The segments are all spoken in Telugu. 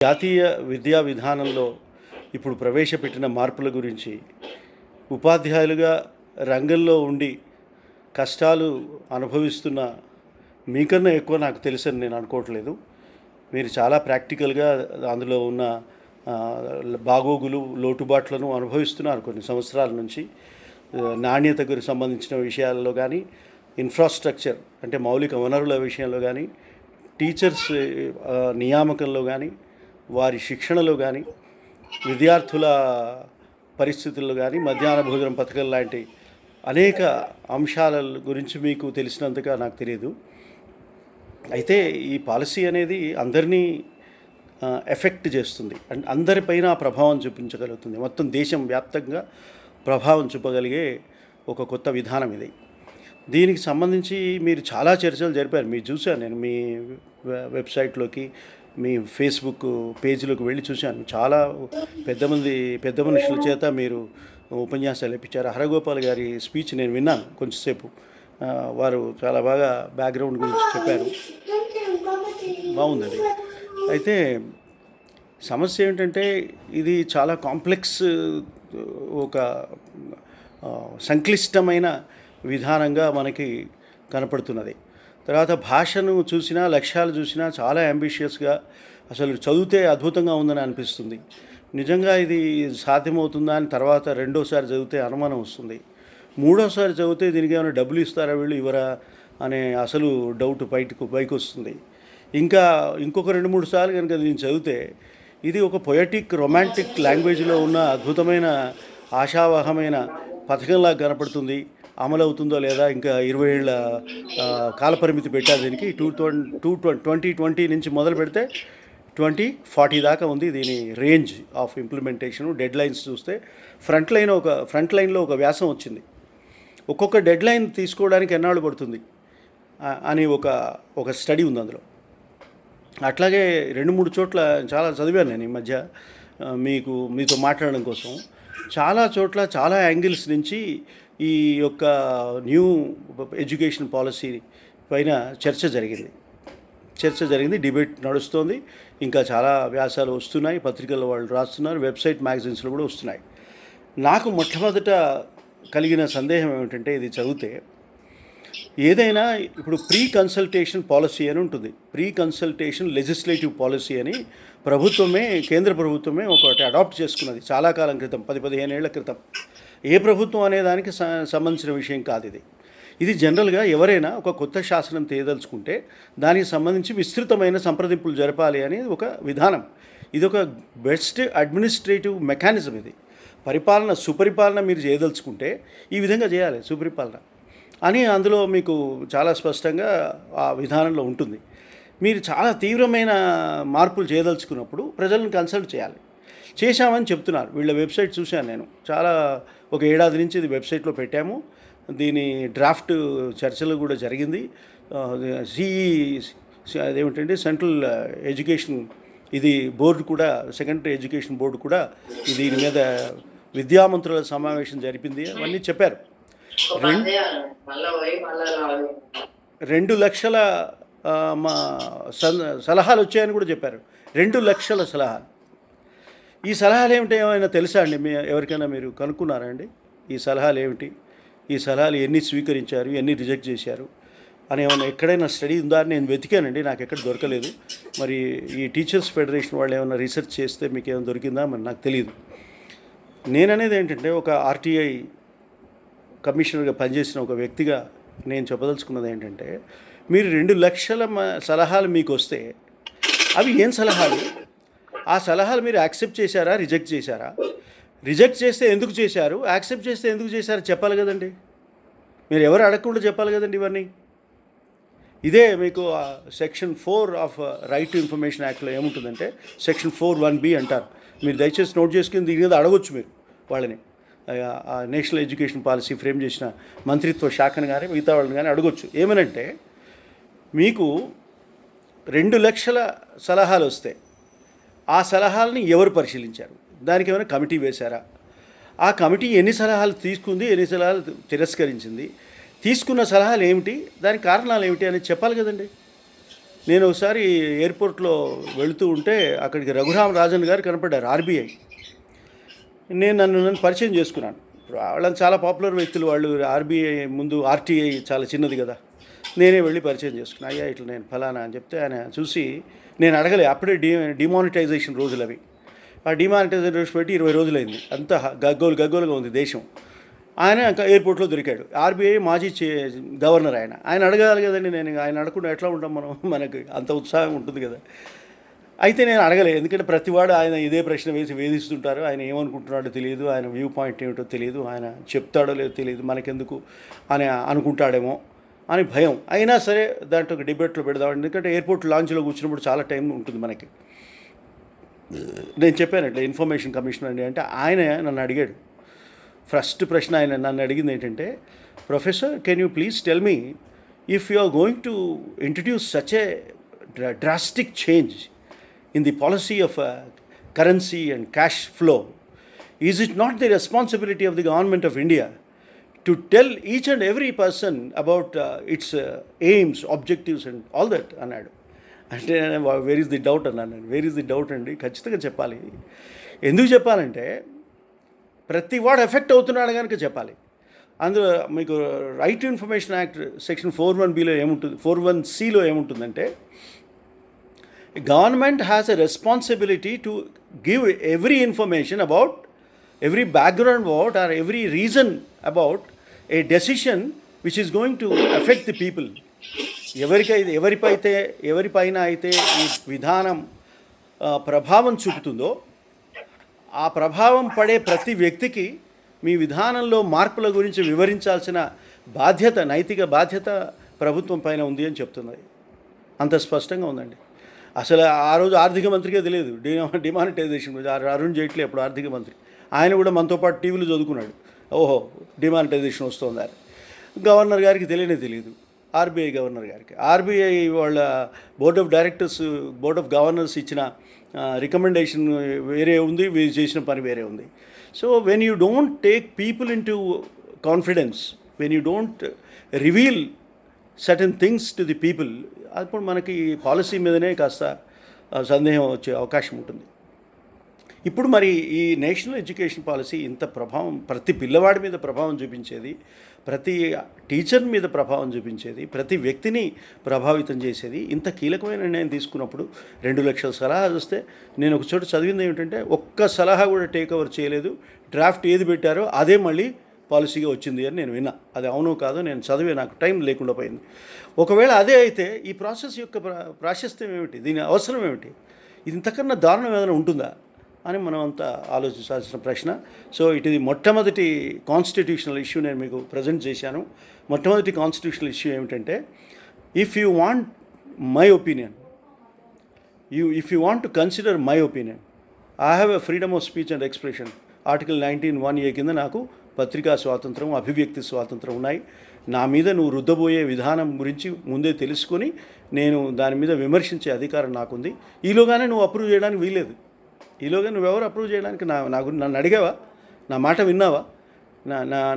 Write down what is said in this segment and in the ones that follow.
జాతీయ విద్యా విధానంలో ఇప్పుడు ప్రవేశపెట్టిన మార్పుల గురించి ఉపాధ్యాయులుగా రంగంలో ఉండి కష్టాలు అనుభవిస్తున్న మీకన్నా ఎక్కువ నాకు తెలుసని నేను అనుకోవట్లేదు. మీరు చాలా ప్రాక్టికల్గా అందులో ఉన్న ఆ, బాగోగులు లోటుబాట్లను అనుభవిస్తున్నారు కొన్ని సంవత్సరాల నుంచి. నాణ్యతకు సంబంధించిన విషయాల్లో కానీ, ఇన్ఫ్రాస్ట్రక్చర్ అంటే మౌలిక వనరుల విషయంలో కానీ, టీచర్స్ నియామకంలో కానీ, వారి శిక్షణలో కానీ, విద్యార్థుల పరిస్థితుల్లో కానీ, మధ్యాహ్న భోజనం పథకం లాంటి అనేక అంశాల గురించి మీకు తెలిసినంతగా నాకు తెలియదు. అయితే ఈ పాలసీ అనేది అందరినీ ఎఫెక్ట్ చేస్తుంది అండ్ అందరిపైన ప్రభావం చూపించగలుగుతుంది. మొత్తం దేశం వ్యాప్తంగా ప్రభావం చూపగలిగే ఒక కొత్త విధానం ఇది. దీనికి సంబంధించి మీరు చాలా చర్చలు జరిపారు. మీరు చూశాను, నేను మీ వెబ్సైట్లోకి, మీ ఫేస్బుక్ పేజీలోకి వెళ్ళి చూశాను. చాలా పెద్ద మనుషుల చేత మీరు ఉపన్యాసాలు ఇప్పించారు. హరగోపాల్ గారి స్పీచ్ నేను విన్నాను కొంచెంసేపు. వారు చాలా బాగా బ్యాక్గ్రౌండ్ గురించి చెప్పారు. బాగుంది అది. అయితే సమస్య ఏంటంటే ఇది చాలా కాంప్లెక్స్, ఒక సంక్లిష్టమైన విధానంగా మనకి కనపడుతున్నది. తర్వాత భాషను చూసినా, లక్ష్యాలు చూసినా చాలా అంబిషియస్గా, అసలు చదివితే అద్భుతంగా ఉందని అనిపిస్తుంది. నిజంగా ఇది సాధ్యమవుతుందా అని తర్వాత రెండోసారి చదివితే అనుమానం వస్తుంది. మూడోసారి చదివితే దీనికి ఏమైనా డబ్బులు ఇస్తారా వీళ్ళు ఇవ్వరా అనే అసలు డౌట్ పైకి వస్తుంది. ఇంకా ఇంకొక 2-3 సార్లు కనుక దీన్ని చదివితే ఇది ఒక పొయటిక్ రొమాంటిక్ లాంగ్వేజ్లో ఉన్న అద్భుతమైన ఆశావహమైన పథకంలా కనపడుతుంది. అమలు అవుతుందో లేదా ఇంకా 20 ఏళ్ళ కాలపరిమితి పెట్టారు దీనికి. 2020 నుంచి మొదలు పెడితే 2040 దాకా ఉంది దీని range of implementation. Dead lines చూస్తే ఫ్రంట్ లైన్లో ఒక వ్యాసం వచ్చింది. ఒక్కొక్క డెడ్ లైన్ తీసుకోవడానికి ఎన్నాళ్ళు పడుతుంది అని ఒక స్టడీ ఉంది అందులో. అట్లాగే 2-3 చోట్ల చాలా చదివాను నేను ఈ మధ్య మీతో మాట్లాడడం కోసం. చాలా చోట్ల చాలా యాంగిల్స్ నుంచి ఈ యొక్క న్యూ ఎడ్యుకేషన్ పాలసీ పైన చర్చ జరిగింది, డిబేట్ నడుస్తోంది. ఇంకా చాలా వ్యాసాలు వస్తున్నాయి, పత్రికల్లో వాళ్ళు రాస్తున్నారు, వెబ్సైట్ మ్యాగజైన్స్లో కూడా వస్తున్నాయి. నాకు మొట్టమొదట కలిగిన సందేహం ఏమిటంటే, ఇది చదివితే ఏదైనా ఇప్పుడు ప్రీ కన్సల్టేషన్ పాలసీ అని ఉంటుంది. ప్రీ కన్సల్టేషన్ లెజిస్లేటివ్ పాలసీ అని కేంద్ర ప్రభుత్వమే ఒకటి అడాప్ట్ చేసుకున్నది చాలా కాలం క్రితం, 10-15 ఏళ్ల క్రితం. ఏ ప్రభుత్వం అనే దానికి సంబంధించిన విషయం కాదు ఇది. ఇది జనరల్గా ఎవరైనా ఒక కొత్త శాసనం తేదలుచుకుంటే దానికి సంబంధించి విస్తృతమైన సంప్రదింపులు జరపాలి అనేది ఒక విధానం. ఇది ఒక బెస్ట్ అడ్మినిస్ట్రేటివ్ మెకానిజం. ఇది సుపరిపాలన మీరు చేయదలుచుకుంటే ఈ విధంగా చేయాలి సుపరిపాలన అని అందులో మీకు చాలా స్పష్టంగా ఆ విధానంలో ఉంటుంది. మీరు చాలా తీవ్రమైన మార్పులు చేయదలుచుకున్నప్పుడు ప్రజలను కన్సల్ట్ చేశామని చెప్తున్నారు. వీళ్ళ వెబ్సైట్ చూశాను నేను. ఒక ఏడాది నుంచి ఇది వెబ్సైట్లో పెట్టాము. దీని డ్రాఫ్ట్ చర్చలు కూడా జరిగింది. అదేమిటంటే సెంట్రల్ ఎడ్యుకేషన్ ఇది బోర్డు కూడా, సెకండరీ ఎడ్యుకేషన్ బోర్డు కూడా దీని మీద విద్యామంత్రుల సమావేశం జరిపింది. అవన్నీ చెప్పారు. 2 లక్షల సలహాలు వచ్చాయని కూడా చెప్పారు. 2 లక్షల సలహాలు. ఈ సలహాలు ఏమిటి ఏమైనా తెలుసా అండి? ఎవరికైనా మీరు కనుక్కున్నారా అండి ఈ సలహాలు ఏమిటి? ఈ సలహాలు ఎన్ని స్వీకరించారు, ఎన్ని రిజెక్ట్ చేశారు అని ఏమైనా ఎక్కడైనా స్టడీ ఉందా అని నేను వెతికానండి, నాకు ఎక్కడ దొరకలేదు. మరి ఈ టీచర్స్ ఫెడరేషన్ వాళ్ళు ఏమైనా రీసెర్చ్ చేస్తే మీకు ఏమైనా దొరికిందా మరి నాకు తెలియదు. నేననేది ఏంటంటే, ఒక ఆర్టీఐ కమిషనర్గా పనిచేసిన ఒక వ్యక్తిగా నేను చెప్పదలుచుకున్నది ఏంటంటే, మీరు 2 లక్షల సలహాలు మీకు వస్తే అవి ఏం సలహాలు? ఆ సలహాలు మీరు యాక్సెప్ట్ చేశారా, రిజెక్ట్ చేశారా? రిజెక్ట్ చేస్తే ఎందుకు చేశారు, యాక్సెప్ట్ చేస్తే ఎందుకు చేశారు చెప్పాలి కదండి. మీరు ఎవరు అడగకుండా చెప్పాలి కదండి ఇవన్నీ. ఇదే మీకు section 4 of right to information యాక్ట్లో ఏముంటుందంటే, సెక్షన్ 4(1)(b) అంటారు. మీరు దయచేసి నోట్ చేసుకుని దీని మీద అడగొచ్చు మీరు వాళ్ళని. నేషనల్ ఎడ్యుకేషన్ పాలసీ ఫ్రేమ్ చేసిన మంత్రిత్వ శాఖను కానీ మిగతా వాళ్ళని కానీ అడగొచ్చు. ఏమనంటే, మీకు 2 లక్షల సలహాలు వస్తే ఆ సలహాలని ఎవరు పరిశీలించారు? దానికి ఏమైనా కమిటీ వేశారా? ఆ కమిటీ ఎన్ని సలహాలు తీసుకుంది, ఎన్ని సలహాలు తిరస్కరించింది, తీసుకున్న సలహాలు ఏమిటి, దానికి కారణాలు ఏమిటి అనేది చెప్పాలి కదండి. నేను ఒకసారి ఎయిర్పోర్ట్లో వెళుతూ ఉంటే అక్కడికి రఘురామ్ రాజన్ గారు కనపడ్డారు, ఆర్బీఐ. నన్ను పరిచయం చేసుకున్నాను. వాళ్ళని చాలా పాపులర్ వ్యక్తులు వాళ్ళు. ఆర్బీఐ ముందు ఆర్టీఐ చాలా చిన్నది కదా. నేనే వెళ్ళి పరిచయం చేసుకున్నాను. అయ్యా ఇట్లా నేను ఫలానా అని చెప్తే ఆయన చూసి, నేను అడగలే, అప్పుడే డిమానిటైజేషన్ రోజులు అవి. ఆ డిమానిటైజేషన్ రోజు పెట్టి 20 రోజులైంది. అంతా గగ్గోలుగా ఉంది దేశం. ఆయన ఎయిర్పోర్ట్లో దొరికాడు. ఆర్బీఐ మాజీ గవర్నర్ ఆయన అడగాలి కదండి. నేను ఆయన అడగకుండా ఎట్లా ఉంటాం మనం? మనకి అంత ఉత్సాహం ఉంటుంది కదా. అయితే నేను అడగలేదు, ఎందుకంటే ప్రతివాడు ఆయన ఇదే ప్రశ్న వేసి వేధిస్తుంటారు. ఆయన ఏమనుకుంటున్నాడో తెలియదు, ఆయన వ్యూ పాయింట్ ఏమిటో తెలియదు, ఆయన చెప్తాడో లేదో తెలియదు, మనకెందుకు అని అనుకుంటాడేమో అని భయం. అయినా సరే దాంట్లో ఒక డిబేట్లో పెడదాం, ఎందుకంటే ఎయిర్పోర్ట్ లాంచ్లో కూర్చున్నప్పుడు చాలా టైం ఉంటుంది మనకి. నేను చెప్పాను ఇట్లా ఇన్ఫర్మేషన్ కమిషనర్ అండి అంటే, ఆయన నన్ను అడిగాడు. ఫస్ట్ ప్రశ్న ఆయన నన్ను అడిగింది ఏంటంటే, professor can you please tell me if you are going to introduce such a drastic change in the policy of currency and cash flow, is it not the responsibility of the government of India to tell each and every person about its aims, objectives and all that? అన్నాడు. అంటే వేర్ ఈజ్ ది డౌట్ అన్నాను. వేర్ ఈజ్ ది డౌట్ అండి, ఖచ్చితంగా చెప్పాలి. ఎందుకు చెప్పాలంటే ప్రతి వాడు ఎఫెక్ట్ అవుతున్నాడు కనుక చెప్పాలి. అందులో మీకు right to information act section 41(b)లో ఏముంటుంది, 41(c)లో ఏముంటుందంటే, government has a responsibility to give every information about, every background about or every reason about a decision which is going to affect the people. ఎవరిపైన అయితే ఈ విధానం ప్రభావం చూపుతుందో ఆ ప్రభావం పడే ప్రతి వ్యక్తికి మీ విధానంలో మార్పుల గురించి వివరించాల్సిన బాధ్యత, నైతిక బాధ్యత ప్రభుత్వం పైన ఉంది అని చెప్తున్నది. అంత స్పష్టంగా ఉందండి. అసలు ఆ రోజు ఆర్థిక మంత్రికే తెలియదు డిమానిటైజేషన్ గురించి. అరుణ్ జైట్లీ అప్పుడు ఆర్థిక మంత్రి, ఆయన కూడా మనతో పాటు టీవీలో చదువుకున్నాడు, ఓహో డిమానిటైజేషన్ వస్తుందా. గవర్నర్ గారికి తెలియదు, ఆర్బీఐ గవర్నర్ గారికి. ఆర్బీఐ వాళ్ళ board of directors, board of governors ఇచ్చిన రికమెండేషన్ వేరే ఉంది, వీరు చేసిన పని వేరే ఉంది. So when you don't take people in to confidence, when you don't reveal certain things to the people, అప్పుడు మనకి పాలసీ మీదనే కాస్త సందేహం వచ్చే అవకాశం ఉంటుంది. ఇప్పుడు మరి ఈ నేషనల్ ఎడ్యుకేషన్ పాలసీ ఇంత ప్రభావం, ప్రతి పిల్లవాడి మీద ప్రభావం చూపించేది, ప్రతి టీచర్ మీద ప్రభావం చూపించేది, ప్రతి వ్యక్తిని ప్రభావితం చేసేది, ఇంత కీలకమైన నిర్ణయం తీసుకున్నప్పుడు 2 లక్షల సలహాలు వస్తే, నేను ఒక చోట చదివింది ఏమిటంటే, ఒక్క సలహా కూడా టేక్ ఓవర్ చేయలేదు, డ్రాఫ్ట్ ఏది పెట్టారో అదే మళ్ళీ పాలసీగా వచ్చింది అని నేను విన్నా. అది అవునో కాదో నేను చదివే, నాకు టైం లేకుండా పోయింది. ఒకవేళ అదే అయితే ఈ ప్రాసెస్ యొక్క ప్రాశస్త్యం ఏమిటి, దీని అవసరం ఏమిటి, ఇది ఇంతకన్నా దారుణం ఏదైనా ఉంటుందా అని మనం అంతా ఆలోచించాల్సిన ప్రశ్న. సో ఇది మొట్టమొదటి కాన్స్టిట్యూషనల్ ఇష్యూ నేను మీకు ప్రజెంట్ చేశాను. మొట్టమొదటి కాన్స్టిట్యూషనల్ ఇష్యూ ఏమిటంటే, if you want my opinion, if you want to consider my opinion, I have a freedom of speech and expression. Article 19(1)(a) కింద నాకు పత్రికా స్వాతంత్రం, అభివ్యక్తి స్వాతంత్రం ఉన్నాయి. నా మీద నువ్వు రుద్దబోయే విధానం గురించి ముందే తెలుసుకొని నేను దాని మీద విమర్శించే అధికారం నాకుంది. ఈలోగానే నువ్వు అప్రూవ్ చేయడానికి వీలేదు. ఈలోగా నువ్వెవరు అప్రూవ్ చేయడానికి? నన్ను అడిగావా? నా మాట విన్నావా?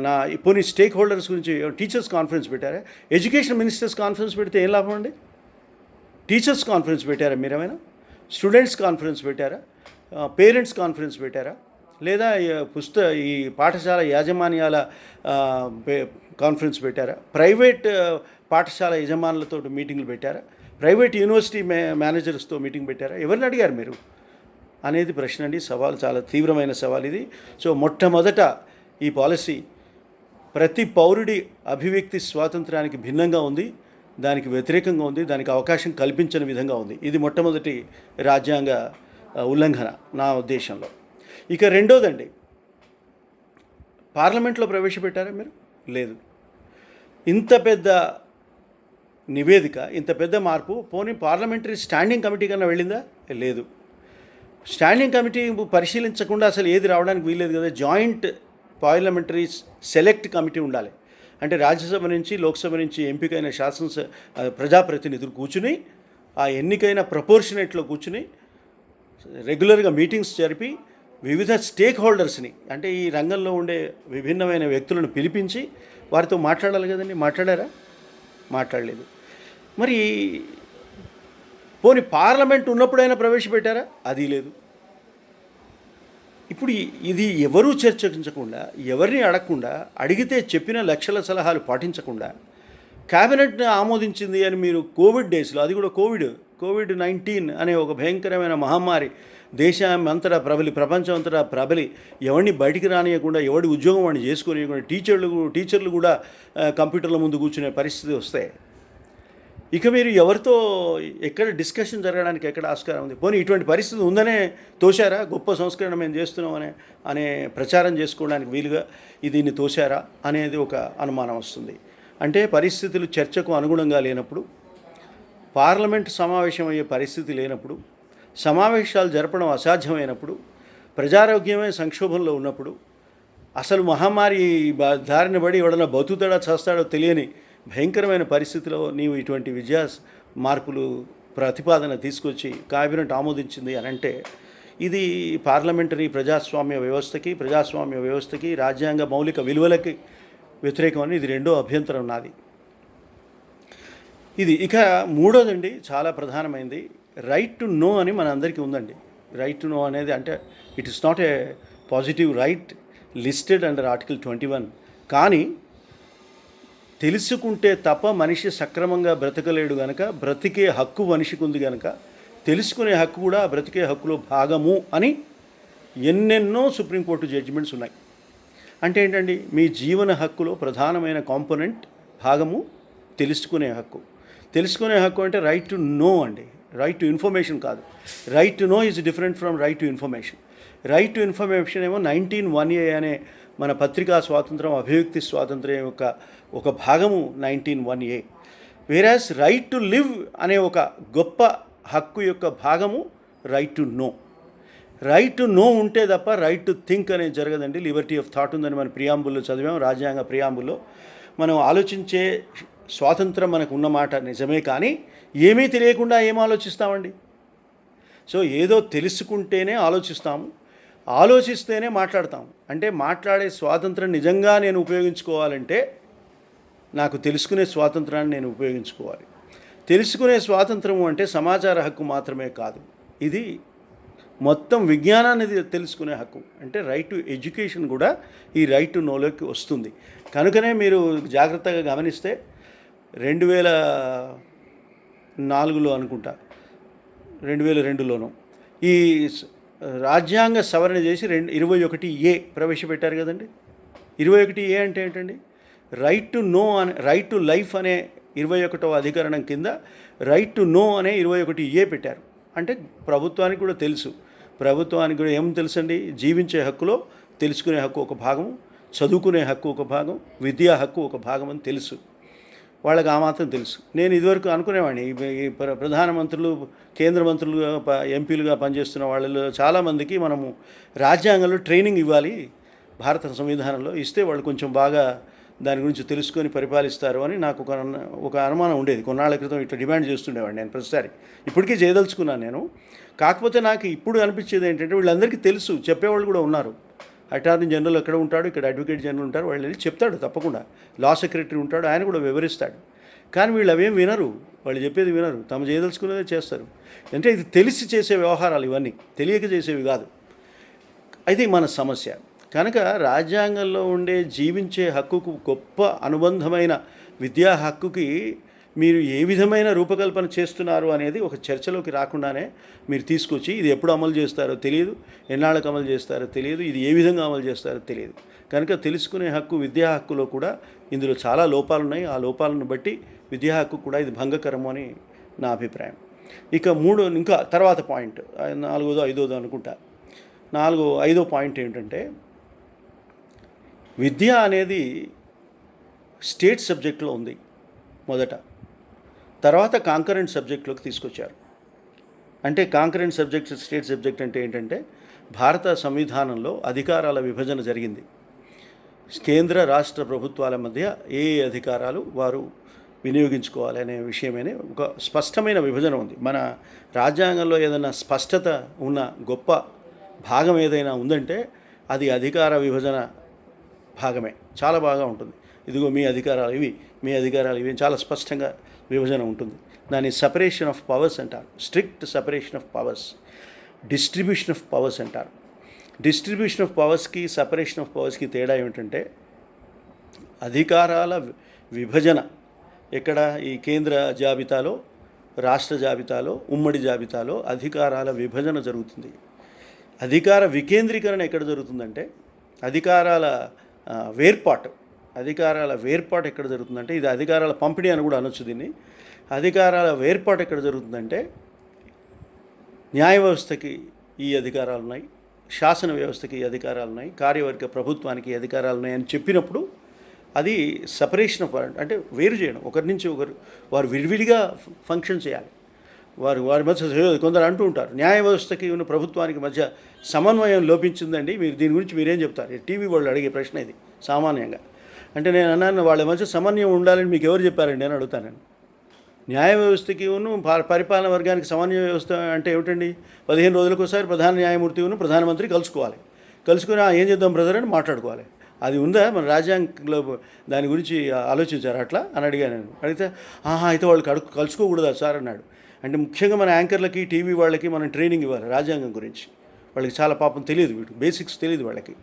నా పోనీ స్టేక్ హోల్డర్స్ గురించి టీచర్స్ కాన్ఫరెన్స్ పెట్టారా? ఎడ్యుకేషన్ మినిస్టర్స్ కాన్ఫరెన్స్ పెడితే ఏం లాభం అండి? టీచర్స్ కాన్ఫరెన్స్ పెట్టారా మీరేమైనా? స్టూడెంట్స్ కాన్ఫరెన్స్ పెట్టారా? పేరెంట్స్ కాన్ఫరెన్స్ పెట్టారా? లేదా ఈ పాఠశాల యాజమాన్యాల కాన్ఫరెన్స్ పెట్టారా? ప్రైవేట్ పాఠశాల యజమానులతో మీటింగ్లు పెట్టారా? ప్రైవేట్ యూనివర్సిటీ మేనేజర్స్తో మీటింగ్ పెట్టారా? ఎవరిని అడిగారు మీరు అనేది ప్రశ్న అండి. సవాల్, చాలా తీవ్రమైన సవాల్ ఇది. సో మొట్టమొదట ఈ పాలసీ ప్రతి పౌరుడి అభివ్యక్తి స్వాతంత్రానికి భిన్నంగా ఉంది, దానికి వ్యతిరేకంగా ఉంది, దానికి అవకాశం కల్పించని విధంగా ఉంది. ఇది మొట్టమొదటి రాజ్యాంగ ఉల్లంఘన నా ఉద్దేశంలో. ఇక రెండోదండి, పార్లమెంట్లో ప్రవేశపెట్టారా మీరు? లేదు. ఇంత పెద్ద నివేదిక, ఇంత పెద్ద మార్పు పోనీ పార్లమెంటరీ స్టాండింగ్ కమిటీ కన్నా వెళ్ళిందా? లేదు. స్టాండింగ్ కమిటీ పరిశీలించకుండా అసలు ఏది రావడానికి వీల్లేదు కదా. జాయింట్ పార్లమెంటరీ సెలెక్ట్ కమిటీ ఉండాలి. అంటే రాజ్యసభ నుంచి, లోక్సభ నుంచి ఎంపికైన ప్రజాప్రతినిధులు కూర్చుని, ఆ ఎన్నికైన ప్రపోర్షనేట్లో కూర్చుని రెగ్యులర్గా మీటింగ్స్ జరిపి వివిధ స్టేక్ హోల్డర్స్ని, అంటే ఈ రంగంలో ఉండే విభిన్నమైన వ్యక్తులను పిలిపించి వారితో మాట్లాడాలి కదండి. మాట్లాడారా? మాట్లాడలేదు. మరి పోనీ పార్లమెంట్ ఉన్నప్పుడైనా ప్రవేశపెట్టారా? అది లేదు. ఇప్పుడు ఇది ఎవరూ చర్చించకుండా, ఎవరిని అడగకుండా, అడిగితే చెప్పిన లక్షల సలహాలు పాటించకుండా క్యాబినెట్ని ఆమోదించింది అని మీరు కోవిడ్ డేస్లో, అది కూడా కోవిడ్-19 అనే ఒక భయంకరమైన మహమ్మారి దేశం అంతటా ప్రబలి, ప్రపంచం అంతటా ప్రబలి, ఎవరిని బయటికి రానియకుండా, ఎవడి ఉద్యోగం వాడిని చేసుకోనియకుండా, టీచర్లు కూడా కంప్యూటర్ల ముందు కూర్చునే పరిస్థితి వస్తే ఇక మీరు ఎవరితో ఎక్కడ డిస్కషన్ జరగడానికి ఎక్కడ ఆస్కారం ఉంది? పోనీ ఇటువంటి పరిస్థితి ఉందనే తోశారా? గొప్ప సంస్కరణ మేము చేస్తున్నాం అనే ప్రచారం చేసుకోవడానికి వీలుగా దీన్ని తోశారా అనేది ఒక అనుమానం వస్తుంది. అంటే పరిస్థితులు చర్చకు అనుగుణంగా లేనప్పుడు, పార్లమెంట్ సమావేశం అయ్యే పరిస్థితి లేనప్పుడు, సమావేశాలు జరపడం అసాధ్యమైనప్పుడు, ప్రజారోగ్యమే సంక్షోభంలో ఉన్నప్పుడు, అసలు మహమ్మారి దారిన పడి ఎవడన్నా బతుకుతాడా చస్తాడో తెలియని భయంకరమైన పరిస్థితిలో నీవు ఇటువంటి మార్పులు ప్రతిపాదన తీసుకొచ్చి క్యాబినెట్ ఆమోదించింది అని అంటే ఇది పార్లమెంటరీ ప్రజాస్వామ్య వ్యవస్థకి రాజ్యాంగ మౌలిక విలువలకి వ్యతిరేకమని ఇది రెండో అభ్యంతరం నాది. ఇది ఇక మూడోదండి, చాలా ప్రధానమైనది, రైట్ టు నో అని మన అందరికీ ఉందండి. రైట్ టు నో అనేది అంటే it is not a positive right listed under article 21. కానీ తెలుసుకుంటే తప్ప మనిషి సక్రమంగా బ్రతకలేడు గనక, బ్రతికే హక్కు మనిషికి ఉంది గనక తెలుసుకునే హక్కు కూడా బ్రతికే హక్కులో భాగము అని ఎన్నెన్నో సుప్రీంకోర్టు జడ్జిమెంట్స్ ఉన్నాయి. అంటే ఏంటండి, మీ జీవన హక్కులో ప్రధానమైన కాంపోనెంట్ భాగము తెలుసుకునే హక్కు. తెలుసుకునే హక్కు అంటే రైట్ టు నో అండి, రైట్ టు ఇన్ఫర్మేషన్ కాదు. Right to know is different from right to information. Right to information ఏమో 19(1)A అనే మన పత్రికా స్వాతంత్రం, అభివ్యక్తి స్వాతంత్ర్యం యొక్క ఒక భాగము 19(1)A. వేరాస్ రైట్ టు లివ్ అనే ఒక గొప్ప హక్కు యొక్క భాగము right to know. Right to know ఉంటే తప్ప రైట్ టు థింక్ అనేది జరగదండి. లిబర్టీ ఆఫ్ థాట్ ఉందని మన ప్రియాంబుల్లో చదివాం, రాజ్యాంగ ప్రియాంబుల్లో. మనం ఆలోచించే స్వాతంత్రం మనకు ఉన్నమాట నిజమే, కానీ ఏమీ తెలియకుండా ఏం ఆలోచిస్తామండి? సో ఏదో తెలుసుకుంటేనే ఆలోచిస్తాము, ఆలోచిస్తేనే మాట్లాడతాము. అంటే మాట్లాడే స్వాతంత్రం నిజంగా నేను ఉపయోగించుకోవాలంటే నాకు తెలుసుకునే స్వాతంత్రాన్ని నేను ఉపయోగించుకోవాలి. తెలుసుకునే స్వాతంత్రము అంటే సమాచార హక్కు మాత్రమే కాదు, ఇది మొత్తం విజ్ఞానాన్ని తెలుసుకునే హక్కు. అంటే రైట్ టు ఎడ్యుకేషన్ కూడా ఈ రైట్ టు నోలోకి వస్తుంది. కనుకనే మీరు జాగ్రత్తగా గమనిస్తే 2004లో అనుకుంటా, 2002లోనూ ఈ రాజ్యాంగ సవరణ చేసి 21A ప్రవేశపెట్టారు కదండి. 21A అంటే ఏంటండి? రైట్ టు నో అనే, రైట్ టు లైఫ్ అనే 21వ అధికరణం కింద రైట్ టు నో అనే 21A పెట్టారు. అంటే ప్రభుత్వానికి కూడా తెలుసు, ప్రభుత్వానికి కూడా ఏం తెలుసండి, జీవించే హక్కులో తెలుసుకునే హక్కు ఒక భాగం, చదువుకునే హక్కు ఒక భాగం, విద్యా హక్కు ఒక భాగం అని తెలుసు. వాళ్ళకి ఆ మాత్రం తెలుసు. నేను ఇదివరకు అనుకునేవాడిని, ఈ ప్రధానమంత్రులు, కేంద్ర మంత్రులుగా, ఎంపీలుగా పనిచేస్తున్న వాళ్ళలో చాలామందికి మనము రాజ్యాంగంలో ట్రైనింగ్ ఇవ్వాలి, భారత సంవిధానంలో ఇస్తే వాళ్ళు కొంచెం బాగా దాని గురించి తెలుసుకొని పరిపాలిస్తారు అని నాకు ఒక అనుమానం ఉండేది. కొన్నాళ్ళ క్రితం ఇట్లా డిమాండ్ చేస్తుండేవాడిని నేను ప్రతిసారి. ఇప్పటికీ చేయదలుచుకున్నాను నేను. కాకపోతే నాకు ఇప్పుడు అనిపించేది ఏంటంటే వీళ్ళందరికీ తెలుసు, చెప్పేవాళ్ళు కూడా ఉన్నారు. అటార్నీ జనరల్ ఎక్కడ ఉంటాడు, ఇక్కడ అడ్వకేట్ జనరల్ ఉంటారు, వాళ్ళు వెళ్ళి చెప్తాడు తప్పకుండా. లా సెక్రటరీ ఉంటాడు, ఆయన కూడా వివరిస్తాడు. కానీ వీళ్ళు అవేం వినరు, వాళ్ళు చెప్పేది వినరు, తమ చేయదలుచుకునేదే చేస్తారు. అంటే ఇది తెలిసి చేసే వ్యవహారాలు, ఇవన్నీ తెలియక చేసేవి కాదు. అది మన సమస్య. కనుక రాజ్యాంగంలో ఉండే జీవించే హక్కుకు గొప్ప అనుబంధమైన విద్యా హక్కుకి మీరు ఏ విధమైన రూపకల్పన చేస్తున్నారు అనేది ఒక చర్చలోకి రాకుండానే మీరు తీసుకొచ్చి ఇది ఎప్పుడు అమలు చేస్తారో తెలియదు, ఎన్నాళ్ళకు అమలు చేస్తారో తెలియదు, ఇది ఏ విధంగా అమలు చేస్తారో తెలియదు. కనుక తెలుసుకునే హక్కు, విద్యా హక్కులో కూడా ఇందులో చాలా లోపాలు ఉన్నాయి. ఆ లోపాలను బట్టి విద్యా హక్కు కూడా ఇది భంగకరము అని నా అభిప్రాయం. ఇక ఇంకా తర్వాత పాయింట్ 4వ 5వ అనుకుంటా, 5వ పాయింట్ ఏంటంటే, విద్య అనేది స్టేట్ సబ్జెక్ట్లో ఉంది మొదట, తర్వాత కాంకరెంట్ సబ్జెక్ట్లోకి తీసుకొచ్చారు. అంటే కాంకరెంట్ సబ్జెక్ట్, స్టేట్ సబ్జెక్ట్ అంటే ఏంటంటే, భారత సంవిధానంలో అధికారాల విభజన జరిగింది. కేంద్ర రాష్ట్ర ప్రభుత్వాల మధ్య ఏ అధికారాలు వారు వినియోగించుకోవాలి అనే విషయమనే ఒక స్పష్టమైన విభజన ఉంది. మన రాజ్యాంగంలో ఏదైనా స్పష్టత ఉన్న గొప్ప భాగం ఏదైనా ఉందంటే అది అధికార విభజన భాగమే. చాలా బాగా ఉంటుంది. ఇదిగో మీ అధికారాలు ఇవి, మీ అధికారాలు ఇవి, చాలా స్పష్టంగా విభజన ఉంటుంది. దాన్ని సపరేషన్ ఆఫ్ పవర్స్ అంటారు. Strict separation of powers, distribution of powers అంటారు. డిస్ట్రిబ్యూషన్ ఆఫ్ పవర్స్కి సపరేషన్ ఆఫ్ పవర్స్కి తేడా ఏమిటంటే అధికారాల విభజన ఎక్కడ ఈ కేంద్ర జాబితాలో, రాష్ట్ర జాబితాలో, ఉమ్మడి జాబితాలో అధికారాల విభజన జరుగుతుంది. అధికార వికేంద్రీకరణ ఎక్కడ జరుగుతుందంటే అధికారాల వేర్పాటు ఎక్కడ జరుగుతుందంటే, ఇది అధికారాల పంపిణీ అని కూడా అనొచ్చు దీన్ని. అధికారాల వేర్పాటు ఎక్కడ జరుగుతుందంటే న్యాయ వ్యవస్థకి ఈ అధికారాలు ఉన్నాయి, శాసన వ్యవస్థకి ఈ అధికారాలు ఉన్నాయి, కార్యవర్గ ప్రభుత్వానికి ఈ అధికారాలు ఉన్నాయి అని చెప్పినప్పుడు అది సపరేషన్ ఆఫ్, అంటే వేరు చేయడం, ఒకరి నుంచి ఒకరు వారు విడివిడిగా ఫంక్షన్ చేయాలి. వారి మధ్య కొందరు అంటూ ఉంటారు న్యాయ వ్యవస్థకి ఉన్న ప్రభుత్వానికి మధ్య సమన్వయం లోపించిందండి, మీరు దీని గురించి మీరేం చెప్తారు? టీవీ వాళ్ళు అడిగే ప్రశ్న ఇది సామాన్యంగా. అంటే నేను అన్నాను, వాళ్ళ మధ్య సమన్వయం ఉండాలని మీకు ఎవరు చెప్పారండి అని అడుగుతాను. న్యాయ వ్యవస్థకి పరిపాలన వర్గానికి సమన్వయ వ్యవస్థ అంటే ఏమిటండి? 15 రోజులకు ఒకసారి ప్రధాన న్యాయమూర్తి ప్రధానమంత్రి కలుసుకుని ఏం చేద్దాం బ్రదర్ అని మాట్లాడుకోవాలి. అది ఉందా మన రాజ్యాంగంలో? దాని గురించి ఆలోచించారు అట్లా అని అడిగాను నేను. అడిగితే అయితే వాళ్ళు కలుసుకోకూడదా సార్ అన్నాడు. అంటే ముఖ్యంగా మన యాంకర్లకి, టీవీ వాళ్ళకి మనం ట్రైనింగ్ ఇవ్వాలి రాజ్యాంగం గురించి. వాళ్ళకి చాలా పాపం తెలియదు, బేసిక్స్ తెలియదు వాళ్ళకి.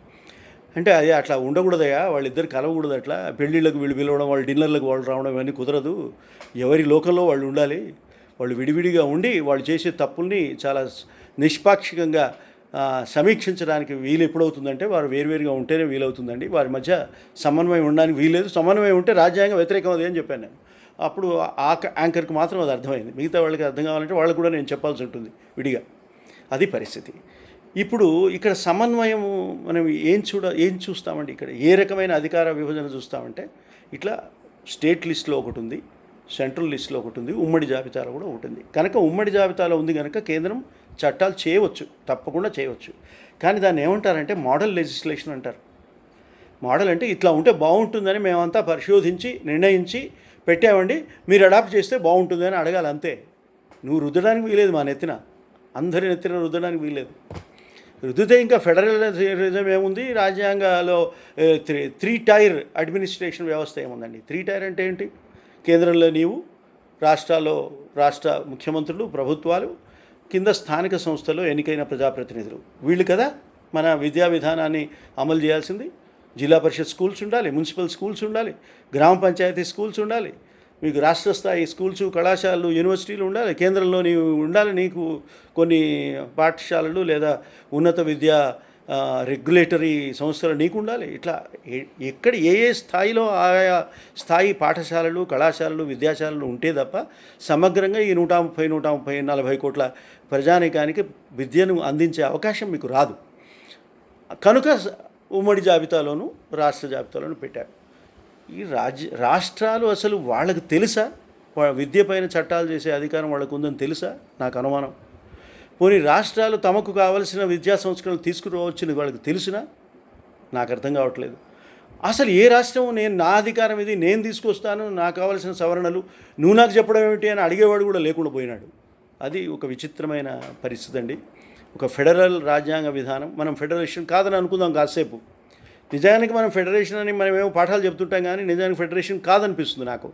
అంటే అది అట్లా ఉండకూడదయా, వాళ్ళిద్దరు కలవకూడదు, అట్లా పెళ్ళిళ్ళకు వీళ్ళు పిలవడం, వాళ్ళు డిన్నర్లకు వాళ్ళు రావడం ఇవన్నీ కుదరదు. ఎవరి లోకంలో వాళ్ళు ఉండాలి. వాళ్ళు విడివిడిగా ఉండి వాళ్ళు చేసే తప్పుల్ని చాలా నిష్పాక్షికంగా సమీక్షించడానికి వీలు ఎప్పుడవుతుందంటే వారు వేరువేరుగా ఉంటేనే వీలవుతుందండి. వారి మధ్య సమన్వయం ఉండడానికి వీల్లేదు. సమన్వయం ఉంటే రాజ్యాంగం వ్యతిరేకం అది అని చెప్పాను నేను. అప్పుడు ఆ యాంకర్కి మాత్రం అది అర్థమైంది. మిగతా వాళ్ళకి అర్థం కావాలంటే వాళ్ళకు కూడా నేను చెప్పాల్సి ఉంటుంది విడిగా. అది పరిస్థితి. ఇప్పుడు ఇక్కడ సమన్వయం మనం ఏం చూస్తామండి? ఇక్కడ ఏ రకమైన అధికార విభజన చూస్తామంటే ఇట్లా స్టేట్ లిస్టులో ఒకటి ఉంది, సెంట్రల్ లిస్టులో ఒకటి ఉంది, ఉమ్మడి జాబితాలో కూడా ఒకటి ఉంది. కనుక ఉమ్మడి జాబితాలో ఉంది కనుక కేంద్రం చట్టాలు చేయవచ్చు, తప్పకుండా చేయవచ్చు. కానీ దాన్ని ఏమంటారంటే మోడల్ లెజిస్లేషన్ అంటారు. మోడల్ అంటే ఇట్లా ఉంటే బాగుంటుందని మేమంతా పరిశోధించి నిర్ణయించి పెట్టామండి, మీరు అడాప్ట్ చేస్తే బాగుంటుందని అడగాలి అంతే. నువ్వు రుద్దడానికి వీలేదు, మా నెత్తిన అందరి నెత్తిన రుద్దడానికి వీలేదు. రుద్దితే ఇంకా ఫెడరలిజం ఏముంది? రాజ్యాంగాలో 3 టైర్ అడ్మినిస్ట్రేషన్ వ్యవస్థ ఏముందండి? 3 టైర్ అంటే ఏంటి? కేంద్రంలో నీవు, రాష్ట్రాల్లో రాష్ట్ర ముఖ్యమంత్రులు, ప్రభుత్వాలు, కింద స్థానిక సంస్థల్లో ఎన్నికైన ప్రజాప్రతినిధులు. వీళ్ళు కదా మన విద్యా విధానాన్ని అమలు చేయాల్సింది. జిల్లా పరిషత్ స్కూల్స్ ఉండాలి, మున్సిపల్ స్కూల్స్ ఉండాలి, గ్రామ పంచాయతీ స్కూల్స్ ఉండాలి, మీకు రాష్ట్ర స్థాయి స్కూల్స్, కళాశాలలు, యూనివర్సిటీలు ఉండాలి. కేంద్రంలో నీవు ఉండాలి, నీకు కొన్ని పాఠశాలలు లేదా ఉన్నత విద్యా రెగ్యులేటరీ సంస్థలు నీకు ఉండాలి. ఇట్లా ఎక్కడ ఏ స్థాయిలో ఆయా స్థాయి పాఠశాలలు, కళాశాలలు, విద్యాశాలలు ఉంటే తప్ప సమగ్రంగా ఈ 130, 40 కోట్ల ప్రజానీకానికి విద్యను అందించే అవకాశం మీకు రాదు. కనుక ఉమ్మడి జాబితాలోను రాష్ట్ర జాబితాలోను పెట్టారు. ఈ రాష్ట్రాలు అసలు వాళ్ళకి తెలుసా విద్య పైన చట్టాలు చేసే అధికారం వాళ్ళకు ఉందని తెలుసా? నాకు అనుమానం. పోనీ రాష్ట్రాలు తమకు కావలసిన విద్యా సంస్కరణలు తీసుకురావచ్చని వాళ్ళకి తెలిసినా నాకు అర్థం కావట్లేదు. అసలు ఏ రాష్ట్రం నా అధికారం ఇది, నేను తీసుకొస్తాను, నాకు కావలసిన సవరణలు నువ్వు నాకు చెప్పడం ఏమిటి అని అడిగేవాడు కూడా లేకుండా పోయినాడు. అది ఒక విచిత్రమైన పరిస్థితి అండి. ఒక ఫెడరల్ రాజ్యాంగ విధానం, మనం ఫెడరేషన్ కాదని అనుకుందాం కాసేపు. నిజానికి మనం ఫెడరేషన్ అని మనమేమో పాఠాలు చెప్తుంటాం, కానీ నిజానికి ఫెడరేషన్ కాదనిపిస్తుంది నాకు.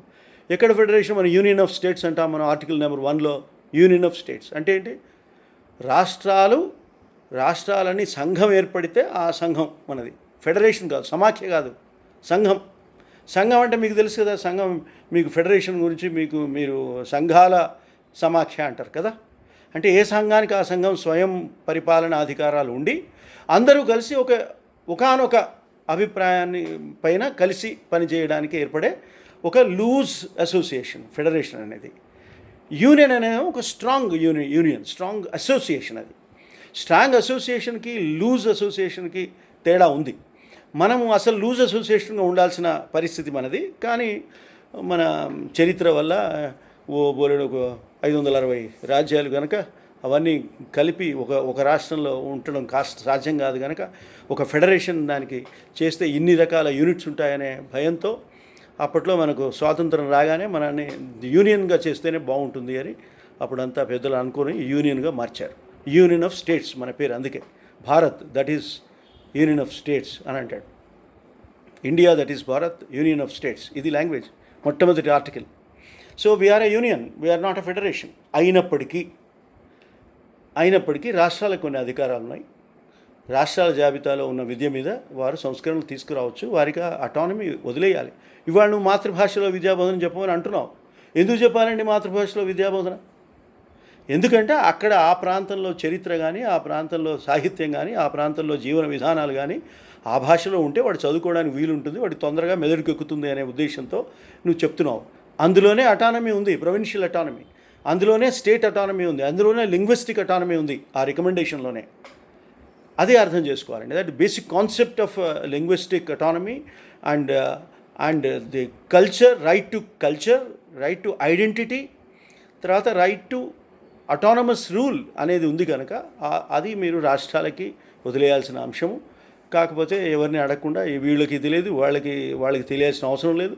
ఎక్కడ ఫెడరేషన్? మన యూనియన్ ఆఫ్ స్టేట్స్ అంటాం. మనం ఆర్టికల్ నెంబర్ 1లో యూనియన్ ఆఫ్ స్టేట్స్ అంటే ఏంటి? రాష్ట్రాలని సంఘం ఏర్పడితే ఆ సంఘం మనది. ఫెడరేషన్ కాదు, సమాఖ్య కాదు, సంఘం. సంఘం అంటే మీకు తెలుసు కదా, సంఘం మీకు ఫెడరేషన్ గురించి మీరు సంఘాల సమాఖ్య అంటారు కదా. అంటే ఏ సంఘానికి ఆ సంఘం స్వయం పరిపాలన అధికారాలు ఉండి అందరూ కలిసి ఒకానొక అభిప్రాయాన్ని పైన కలిసి పనిచేయడానికి ఏర్పడే ఒక లూజ్ అసోసియేషన్ ఫెడరేషన్ అనేది. యూనియన్ అనేది ఒక స్ట్రాంగ్ యూనియన్, స్ట్రాంగ్ అసోసియేషన్. అది స్ట్రాంగ్ అసోసియేషన్కి లూజ్ అసోసియేషన్కి తేడా ఉంది. మనము అసలు లూజ్ అసోసియేషన్గా ఉండాల్సిన పరిస్థితి మనది. కానీ మన చరిత్ర వల్ల బోలెడు 560 రాజ్యాలు కనుక అవన్నీ కలిపి ఒక రాష్ట్రంలో ఉండడం సాధ్యం కాదు. కనుక ఒక ఫెడరేషన్ దానికి చేస్తే ఇన్ని రకాల యూనిట్స్ ఉంటాయనే భయంతో అప్పట్లో మనకు స్వాతంత్రం రాగానే మనల్ని యూనియన్గా చేస్తేనే బాగుంటుంది అని అప్పుడంతా పెద్దలు అనుకుని యూనియన్గా మార్చారు. యూనియన్ ఆఫ్ స్టేట్స్ మన పేరు. అందుకే Bharat that is union of states అని అంటాడు. India that is Bharat, union of states. ఇది లాంగ్వేజ్, మొట్టమొదటి article. So we are a union, we are not a federation. అయినప్పటికీ రాష్ట్రాలకు కొన్ని అధికారాలు ఉన్నాయి. రాష్ట్రాల జాబితాలో ఉన్న విద్య మీద వారు సంస్కరణలు తీసుకురావచ్చు, వారికి అటానమీ వదిలేయాలి. ఇవాళ నువ్వు మాతృభాషలో విద్యాబోధన చెప్పమని అంటున్నావు. ఎందుకు చెప్పాలండి మాతృభాషలో విద్యాబోధన? ఎందుకంటే అక్కడ ఆ ప్రాంతంలో చరిత్ర కానీ, ఆ ప్రాంతంలో సాహిత్యం కానీ, ఆ ప్రాంతంలో జీవన విధానాలు కానీ ఆ భాషలో ఉంటే వాడు చదువుకోవడానికి వీలుంటుంది, వాడు తొందరగా మెదడుకు ఎక్కుతుంది అనే ఉద్దేశంతో నువ్వు చెప్తున్నావు. అందులోనే అటానమీ ఉంది, ప్రొవిన్షియల్ అటానమీ, అందులోనే స్టేట్ అటానమీ ఉంది, అందులోనే లింగ్విస్టిక్ అటానమీ ఉంది ఆ రికమెండేషన్లోనే. అదే అర్థం చేసుకోవాలండి. That basic concept of linguistic autonomy and the culture, right to identity, తర్వాత రైట్ టు అటానమస్ రూల్ అనేది ఉంది కనుక అది మీరు రాష్ట్రాలకి వదిలేయాల్సిన అంశము. కాకపోతే ఎవరిని అడగకుండా వీళ్ళకి తెలియదు, వాళ్ళకి తెలియాల్సిన అవసరం లేదు,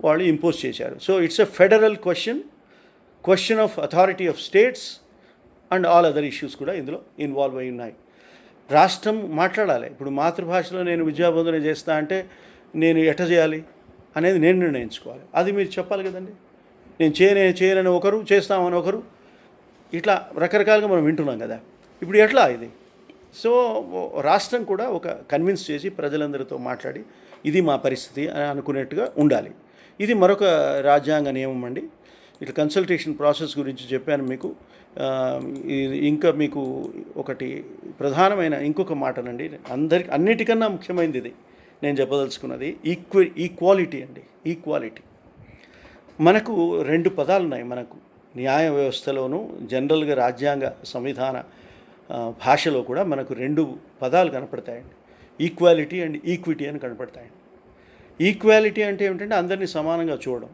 వాళ్ళు ఇంపోజ్ చేశారు. So it's a federal question of authority of states and all other issues కూడా ఇందులో ఇన్వాల్వ్ అయి ఉన్నాయి. రాష్ట్రం మాట్లాడాలి. ఇప్పుడు మాతృభాషలో నేను విద్యాబోధన చేస్తా అంటే నేను ఎట్ట చేయాలి అనేది నేను నిర్ణయించుకోవాలి. అది మీరు చెప్పాలి కదండి. నేను చేయనని ఒకరు, చేస్తామని ఒకరు, ఇట్లా రకరకాలుగా మనం వింటున్నాం కదా. ఇప్పుడు ఎట్లా ఇది? సో రాష్ట్రం కూడా ఒక కన్విన్స్ చేసి ప్రజలందరితో మాట్లాడి ఇది మా పరిస్థితి అని అనుకునేట్టుగా ఉండాలి. ఇది మరొక రాజ్యాంగ నియమం అండి. ఇట్లా కన్సల్టేషన్ ప్రాసెస్ గురించి చెప్పాను మీకు. ఇంకా మీకు ఒకటి ప్రధానమైన ఇంకొక మాటనండి, అన్నిటికన్నా ముఖ్యమైనది ఇది నేను చెప్పదలుచుకున్నది, ఈక్వాలిటీ అండి. ఈక్వాలిటీ మనకు 2 పదాలు ఉన్నాయి. మనకు న్యాయ వ్యవస్థలోనూ జనరల్గా రాజ్యాంగ సంవిధాన భాషలో కూడా మనకు 2 పదాలు కనపడతాయండి. ఈక్వాలిటీ అండ్ ఈక్విటీ అని కనపడతాయండి. ఈక్వాలిటీ అంటే ఏమిటంటే అందరినీ సమానంగా చూడడం.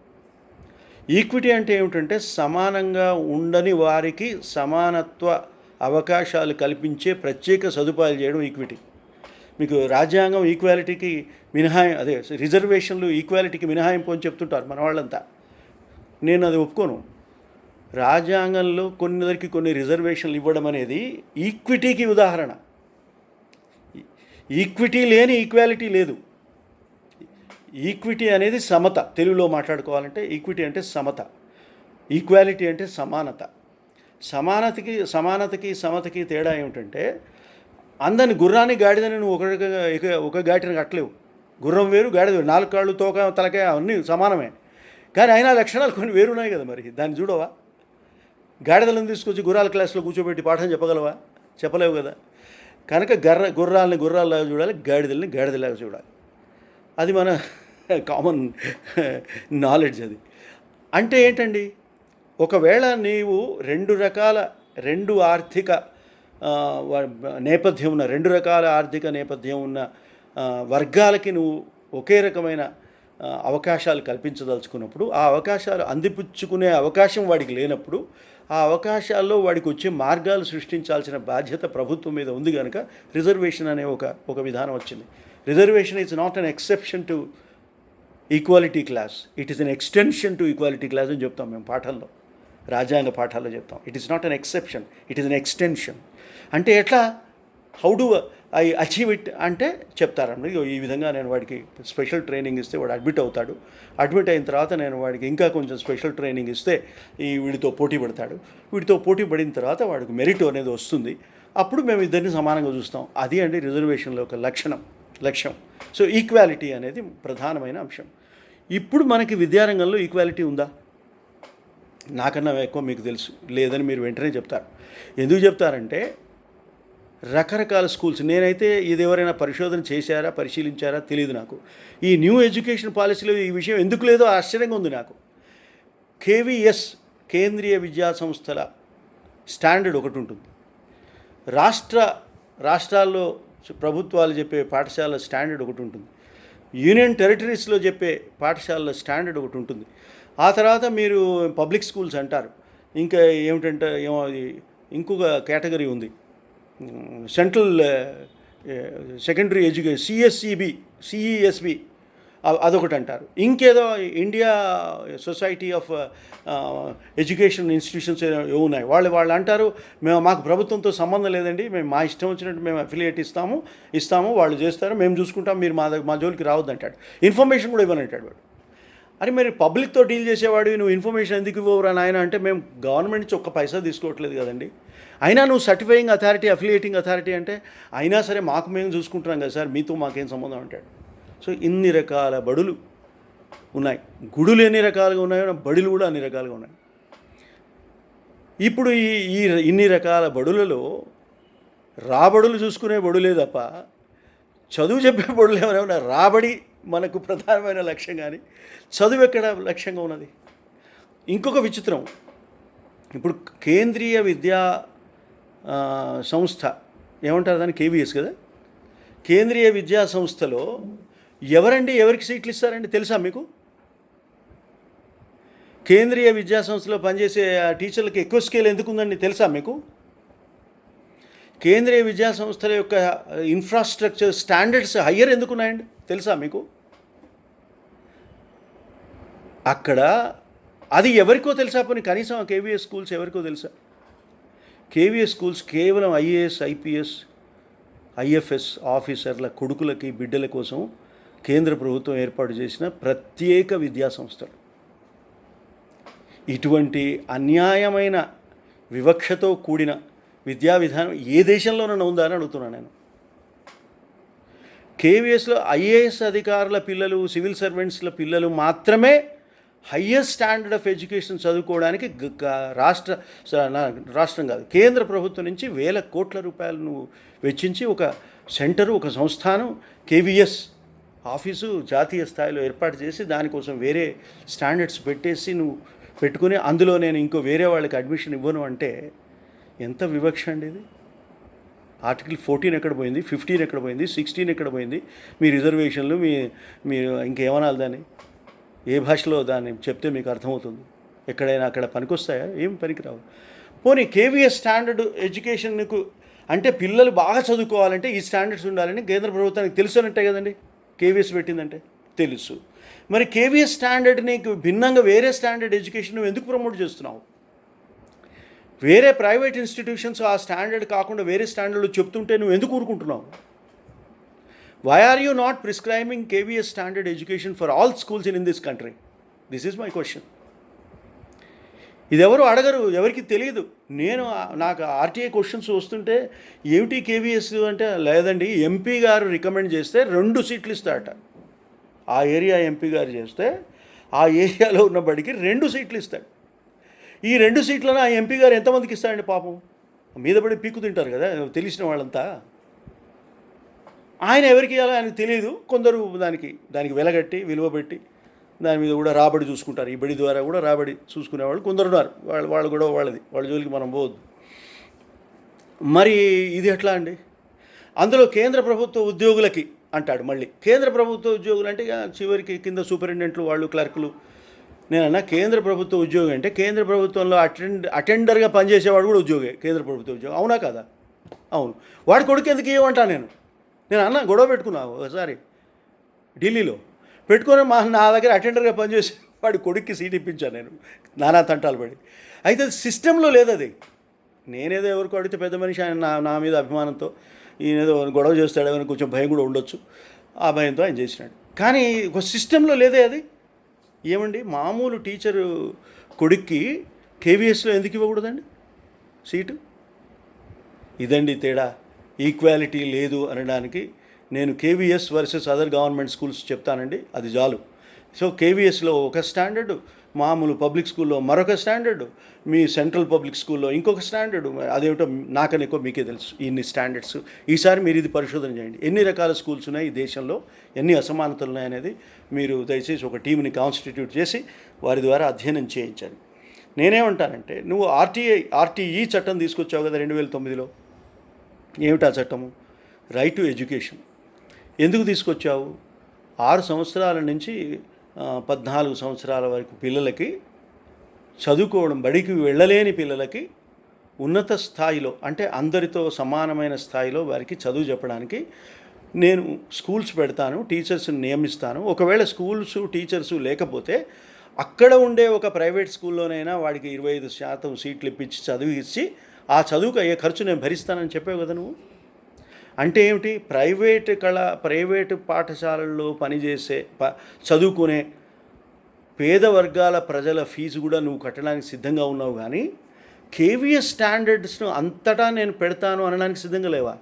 ఈక్విటీ అంటే ఏమిటంటే సమానంగా ఉండని వారికి సమానత్వ అవకాశాలు కల్పించే ప్రత్యేక సదుపాయాలు చేయడం ఈక్విటీ. మీకు రాజ్యాంగం ఈక్వాలిటీకి రిజర్వేషన్లు ఈక్వాలిటీకి మినహాయింపు అని చెప్తుంటారు మన వాళ్ళంతా. నేను అది ఒప్పుకోను. రాజ్యాంగంలో కొన్ని రిజర్వేషన్లు ఇవ్వడం అనేది ఈక్విటీకి ఉదాహరణ. ఈక్విటీ లేని ఈక్వాలిటీ లేదు. ఈక్విటీ అనేది సమత. తెలుగులో మాట్లాడుకోవాలంటే ఈక్విటీ అంటే సమత, ఈక్వాలిటీ అంటే సమానత. సమానతకి సమతకి తేడా ఏమిటంటే అందరిని గుర్రాన్ని గాడిదని నువ్వు ఒక గాటిని కట్టలేవు. గుర్రం వేరు, గాడిద వేరు, 4 కాళ్ళు, తోక, తలకాయ అన్నీ సమానమే. కానీ అయినా లక్షణాలు కొన్ని వేరున్నాయి కదా. మరి దాన్ని చూడవా? గాడిదలను తీసుకొచ్చి గుర్రాల క్లాస్లో కూర్చోబెట్టి పాఠం చెప్పగలవా? చెప్పలేవు కదా. కనుక గుర్రాలని గుర్రాల్లాగా చూడాలి, గాడిదల్ని గాడిదలాగా చూడాలి. అది మన కామన్ నాలెడ్జ్. అది అంటే ఏంటండి, ఒకవేళ నీవు 2 ఆర్థిక నేపథ్యం ఉన్న 2 రకాల ఆర్థిక నేపథ్యం ఉన్న వర్గాలకి నువ్వు ఒకే రకమైన అవకాశాలు కల్పించదలుచుకున్నప్పుడు, ఆ అవకాశాలు అందిపుచ్చుకునే అవకాశం వాడికి లేనప్పుడు, ఆ అవకాశాల్లో వాడికి వచ్చే మార్గాలు సృష్టించాల్సిన బాధ్యత ప్రభుత్వం మీద ఉంది కనుక రిజర్వేషన్ అనే ఒక విధానం వచ్చింది. Reservation is not an exception to equality class, it is an extension to equality class అని చెప్తాం మేము పాఠాల్లో, రాజ్యాంగ పాఠాల్లో చెప్తాం. It is not an exception, it is an extension. అంటే ఎట్లా, how do I achieve it అంటే చెప్తారండి. ఈ విధంగా నేను వాడికి స్పెషల్ ట్రైనింగ్ ఇస్తే వాడు అడ్మిట్ అవుతాడు. అడ్మిట్ అయిన తర్వాత నేను వాడికి ఇంకా కొంచెం స్పెషల్ ట్రైనింగ్ ఇస్తే వీడితో పోటీ పడతాడు. వీడితో పోటీ పడిన తర్వాత వాడికి మెరిట్ అనేది వస్తుంది. అప్పుడు మేము ఇద్దరిని సమానంగా చూస్తాం. అది అండి రిజర్వేషన్లో ఒక లక్ష్యం. సో ఈక్వాలిటీ అనేది ప్రధానమైన అంశం. ఇప్పుడు మనకి విద్యారంగంలో ఈక్వాలిటీ ఉందా? నాకన్నా ఎక్కువ మీకు తెలుసు, లేదని మీరు వెంటనే చెప్తారు. ఎందుకు చెప్తారంటే రకరకాల స్కూల్స్, నేనైతే ఇది ఎవరైనా పరిశోధన చేశారా, పరిశీలించారా తెలియదు నాకు. ఈ న్యూ ఎడ్యుకేషన్ పాలసీలో ఈ విషయం ఎందుకు లేదో ఆశ్చర్యంగా ఉంది నాకు. KVS కేంద్రీయ విద్యా సంస్థల స్టాండర్డ్ ఒకటి ఉంటుంది. రాష్ట్రాల్లో ప్రభుత్వాలు చెప్పే పాఠశాల స్టాండర్డ్ ఒకటి ఉంటుంది. యూనియన్ టెరిటరీస్లో చెప్పే పాఠశాలల స్టాండర్డ్ ఒకటి ఉంటుంది. ఆ తర్వాత మీరు పబ్లిక్ స్కూల్స్ అంటారు. ఇంకా ఏమిటంటే ఇంకొక కేటగిరీ ఉంది, సెంట్రల్ సెకండరీ ఎడ్యుకేషన్, CESB అదొకటి అంటారు. ఇంకేదో India society of education institutions ఉన్నాయి. వాళ్ళు అంటారు మాకు ప్రభుత్వంతో సంబంధం లేదండి, మేము మా ఇష్టం వచ్చినట్టు మేము అఫిలియేట్ ఇస్తాము, వాళ్ళు చేస్తారు, మేము చూసుకుంటాం, మీరు మా జోలికి రావద్దు అంటాడు. ఇన్ఫర్మేషన్ కూడా ఇవ్వనంటాడు వాడు. అని మరి పబ్లిక్తో డీల్ చేసేవాడివి నువ్వు ఇన్ఫర్మేషన్ ఎందుకు ఇవ్వవురా నాయన అంటే, మేము గవర్నమెంట్ నుంచి ఒక్క పైసా తీసుకోవట్లేదు కదండి, అయినా నువ్వు సర్టిఫైయింగ్ అథారిటీ, అఫిలియేటింగ్ అథారిటీ అంటే, అయినా సరే మాకు మేము చూసుకుంటున్నాం కదా సార్, మీతో మాకేం సంబంధం అంటాడు. సో ఇన్ని రకాల బడులు ఉన్నాయి. గుడులు ఎన్ని రకాలుగా ఉన్నాయో బడులు కూడా అన్ని రకాలుగా ఉన్నాయి. ఇప్పుడు ఈ ఇన్ని రకాల బడులలో రాబడులు చూసుకునే బడులే తప్ప చదువు చెప్పే బడులు ఏమైనా రాబడి మనకు ప్రధానమైన లక్ష్యం, కానీ చదువు ఎక్కడ లక్ష్యంగా ఉన్నది. ఇంకొక విచిత్రం, ఇప్పుడు కేంద్రీయ విద్యా సంస్థ ఏమంటారు దాన్ని, కేవీఎస్ కదా, కేంద్రీయ విద్యా సంస్థలో ఎవరికి సీట్లు ఇస్తారండి తెలుసా మీకు? కేంద్రీయ విద్యా సంస్థలో పనిచేసే టీచర్లకి ఎక్కువ స్కేల్ ఎందుకు ఉందండి తెలుసా మీకు? కేంద్రీయ విద్యా సంస్థల యొక్క ఇన్ఫ్రాస్ట్రక్చర్ స్టాండర్డ్స్ హయ్యర్ ఎందుకు ఉన్నాయండి తెలుసా మీకు? అక్కడ అది ఎవరికో తెలుసా? పోనీ కనీసం కేవీఎస్ స్కూల్స్ ఎవరికో తెలుసా? కేవీఎస్ స్కూల్స్ కేవలం ఐఏఎస్, ఐపీఎస్, ఐఎఫ్ఎస్ ఆఫీసర్ల కొడుకులకి, బిడ్డల కోసం కేంద్ర ప్రభుత్వం ఏర్పాటు చేసిన ప్రత్యేక విద్యా సంస్థలు. ఇటువంటి అన్యాయమైన వివక్షతో కూడిన విద్యా విధానం ఏ దేశంలోనైనా ఉందా అని అడుగుతున్నాను నేను. కేవీఎస్లో ఐఏఎస్ అధికారుల పిల్లలు, సివిల్ సర్వెంట్స్ల పిల్లలు మాత్రమే హయ్యెస్ట్ స్టాండర్డ్ ఆఫ్ ఎడ్యుకేషన్ చదువుకోవడానికి రాష్ట్రం కాదు, కేంద్ర ప్రభుత్వం నుంచి వేల కోట్ల రూపాయలు నువ్వు వెచ్చించి ఒక సెంటరు, ఒక సంస్థానం, కేవీఎస్ ఆఫీసు జాతీయ స్థాయిలో ఏర్పాటు చేసి దానికోసం వేరే స్టాండర్డ్స్ పెట్టేసి నువ్వు పెట్టుకుని అందులో నేను ఇంకో వేరే వాళ్ళకి అడ్మిషన్ ఇవ్వను అంటే ఎంత వివక్ష అండి ఇది. ఆర్టికల్ 14 ఎక్కడ పోయింది, 15 ఎక్కడ పోయింది, 16 ఎక్కడ పోయింది, మీ రిజర్వేషన్లు, మీరు ఇంకేమనాలి దాన్ని, ఏ భాషలో దాన్ని చెప్తే మీకు అర్థమవుతుంది? ఎక్కడైనా అక్కడ పనికొస్తాయా? ఏం పనికిరావు. పోనీ కేవీఎస్ స్టాండర్డ్ ఎడ్యుకేషన్కు అంటే పిల్లలు బాగా చదువుకోవాలంటే ఈ స్టాండర్డ్స్ ఉండాలని కేంద్ర ప్రభుత్వానికి తెలుసు అనంటే కదండి కేవీఎస్ పెట్టిందంటే. తెలుసు. మరి కేవీఎస్ స్టాండర్డ్ నీకు భిన్నంగా వేరే స్టాండర్డ్ ఎడ్యుకేషన్ నువ్వు ఎందుకు ప్రమోట్ చేస్తున్నావు? వేరే ప్రైవేట్ ఇన్స్టిట్యూషన్స్ ఆ స్టాండర్డ్ కాకుండా వేరే స్టాండర్డ్లు చెప్తుంటే నువ్వు ఎందుకు ఊరుకుంటున్నావు? Why are you not prescribing KVS standard education for all schools in this country? This is my question. ఇది ఎవరు అడగరు, ఎవరికి తెలియదు. నాకు ఆర్టీఐ క్వశ్చన్స్ వస్తుంటే ఏమిటి కేవీఎస్ అంటే, లేదండి ఎంపీ గారు రికమెండ్ చేస్తే 2 సీట్లు ఇస్తాడట. ఆ ఏరియా ఎంపీ గారు చేస్తే ఆ ఏరియాలో ఉన్న బడికి 2 సీట్లు ఇస్తాడు. ఈ 2 సీట్లను ఆ ఎంపీ గారు ఎంతమందికి ఇస్తాడండి పాపం? మీద పడి పీక్కు తింటారు కదా తెలిసిన వాళ్ళంతా. ఆయన ఎవరికి ఇవ్వాలో ఆయనకు తెలియదు. కొందరు దానికి వెలగట్టి విలువ పెట్టి దాని మీద కూడా రాబడి చూసుకుంటారు. ఈ బడి ద్వారా కూడా రాబడి చూసుకునేవాళ్ళు కొందరు ఉన్నారు. వాళ్ళు కూడా వాళ్ళ జోలికి మనం పోవద్దు. మరి ఇది ఎట్లా అండి? అందులో కేంద్ర ప్రభుత్వ ఉద్యోగులకి అంటాడు. మళ్ళీ కేంద్ర ప్రభుత్వ ఉద్యోగులు అంటే చివరికి కింద సూపరింటెండెంట్లు, వాళ్ళు క్లర్కులు. నేనన్నా కేంద్ర ప్రభుత్వ ఉద్యోగి అంటే కేంద్ర ప్రభుత్వంలో అటెండర్గా పనిచేసేవాడు కూడా ఉద్యోగే, కేంద్ర ప్రభుత్వ ఉద్యోగం. అవునా కదా? అవును. వాడి కొడుకు ఎందుకు ఇవ్వమంటా నేను అన్న గొడవ పెట్టుకున్నా ఒకసారి ఢిల్లీలో. పెట్టుకొని నా దగ్గర అటెండర్గా పనిచేసి వాడి కొడుక్కి సీట్ ఇప్పించాను నేను, నానా తంటాలు పడి. అయితే సిస్టంలో లేదు అది. నేనేదో ఎవరికో అడిగితే పెద్ద మనిషి ఆయన నా మీద అభిమానంతో ఈయనేదో గొడవ చేస్తాడేమని కొంచెం భయం కూడా ఉండొచ్చు, ఆ భయంతో ఆయన చేసినాడు. కానీ ఒక సిస్టంలో లేదే అది. ఏమండి మామూలు టీచరు కొడుక్కి కేవీఎస్లో ఎందుకు ఇవ్వకూడదండి సీటు? ఇదండి తేడా. ఈక్వాలిటీ లేదు అనడానికి నేను KVS versus other government schools చెప్తానండి, అది చాలు. సో కేవీఎస్లో ఒక స్టాండర్డు, మామూలు పబ్లిక్ స్కూల్లో మరొక స్టాండర్డు, మీ సెంట్రల్ పబ్లిక్ స్కూల్లో ఇంకొక స్టాండర్డు. అదేమిటో నాకని ఎక్కువ మీకే తెలుసు ఇన్ని స్టాండర్డ్స్. ఈసారి మీరు ఇది పరిశోధన చేయండి, ఎన్ని రకాల స్కూల్స్ ఉన్నాయి ఈ దేశంలో, ఎన్ని అసమానతలు ఉన్నాయనేది మీరు దయచేసి ఒక టీంని కాన్స్టిట్యూట్ చేసి వారి ద్వారా అధ్యయనం చేయించండి. నేనేమంటానంటే, నువ్వు ఆర్టీఈ చట్టం తీసుకొచ్చావు కదా 2009లో. ఏమిటా చట్టము? Right to education. ఎందుకు తీసుకొచ్చావు? 6 సంవత్సరాల నుంచి 14 సంవత్సరాల వరకు పిల్లలకి చదువుకోవడం, బడికి వెళ్ళలేని పిల్లలకి ఉన్నత స్థాయిలో అంటే అందరితో సమానమైన స్థాయిలో వారికి చదువు చెప్పడానికి నేను స్కూల్స్ పెడతాను, టీచర్స్ని నియమిస్తాను. ఒకవేళ స్కూల్స్ టీచర్స్ లేకపోతే అక్కడ ఉండే ఒక ప్రైవేట్ స్కూల్లోనైనా వాడికి 25% సీట్లు ఇప్పించి చదువు ఇచ్చి ఆ చదువుకు అయ్యే ఖర్చు నేను భరిస్తానని చెప్పావు కదా నువ్వు. అంటే ఏమిటి? ప్రైవేటు పాఠశాలల్లో పనిచేసే చదువుకునే పేద వర్గాల ప్రజల ఫీజు కూడా నువ్వు కట్టడానికి సిద్ధంగా ఉన్నావు, కానీ కేవీఎస్ స్టాండర్డ్స్ను అంతటా నేను పెడతాను అనడానికి సిద్ధంగా లేవా?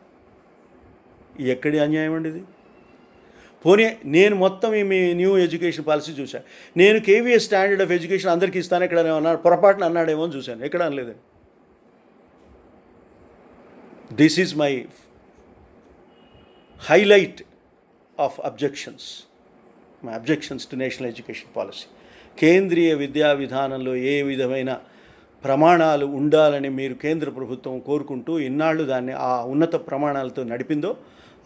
ఎక్కడి అన్యాయం అండి ఇది? పోనీ నేను మొత్తం మీ న్యూ ఎడ్యుకేషన్ పాలసీ చూశాను, నేను కేవీఎస్ స్టాండర్డ్ ఆఫ్ ఎడ్యుకేషన్ అందరికీ ఇస్తాను ఎక్కడ అన్నాడు, పొరపాటున అన్నాడేమో అని చూశాను, ఎక్కడ అనలేదండి. This is my highlight of objections to national education policy. కేంద్రీయ విద్యా విధానంలో ఏ విధమైన ప్రమాణాలు ఉండాలని మీరు కేంద్ర ప్రభుత్వం కోరుకుంటూ ఇన్నాళ్ళు దాన్ని ఆ ఉన్నత ప్రమాణాలతో నడిపిందో,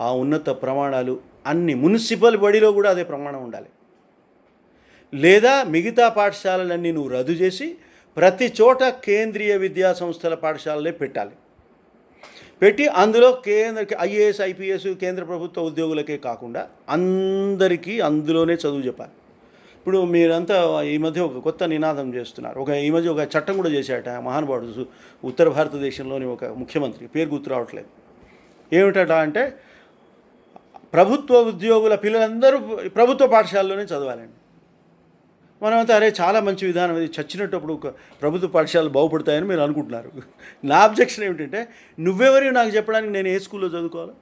ఆ ఉన్నత ప్రమాణాలు అన్ని మున్సిపల్ బడిలో కూడా అదే ప్రమాణం ఉండాలి. లేదా మిగతా పాఠశాలలన్నీ నువ్వు రద్దు చేసి ప్రతి చోట కేంద్రీయ విద్యా సంస్థల పాఠశాలలే పెట్టి అందులో ఐఏఎస్ ఐపీఎస్ కేంద్ర ప్రభుత్వ ఉద్యోగులకే కాకుండా అందరికీ అందులోనే చదువు చెప్పాలి. ఇప్పుడు మీరంతా ఈ మధ్య ఒక కొత్త నినాదం చేస్తున్నారు. ఈ మధ్య ఒక చట్టం కూడా చేశాట మహానుభావుడు, ఉత్తర భారతదేశంలోని ఒక ముఖ్యమంత్రి, పేరు గుర్తు రావట్లేదు. ఏమిటట అంటే ప్రభుత్వ ఉద్యోగుల పిల్లలందరూ ప్రభుత్వ పాఠశాలలోనే చదవాలండి. మనమంతా అరే చాలా మంచి విధానం, అది చచ్చినప్పుడు ప్రభుత్వ పాఠశాలలు బాగుపడతాయని మీరు అనుకుంటున్నారు. నా అబ్జెక్షన్ ఏమిటంటే, నువ్వెవరి నాకు చెప్పడానికి నేను ఏ స్కూల్లో చదువుకోవాలి?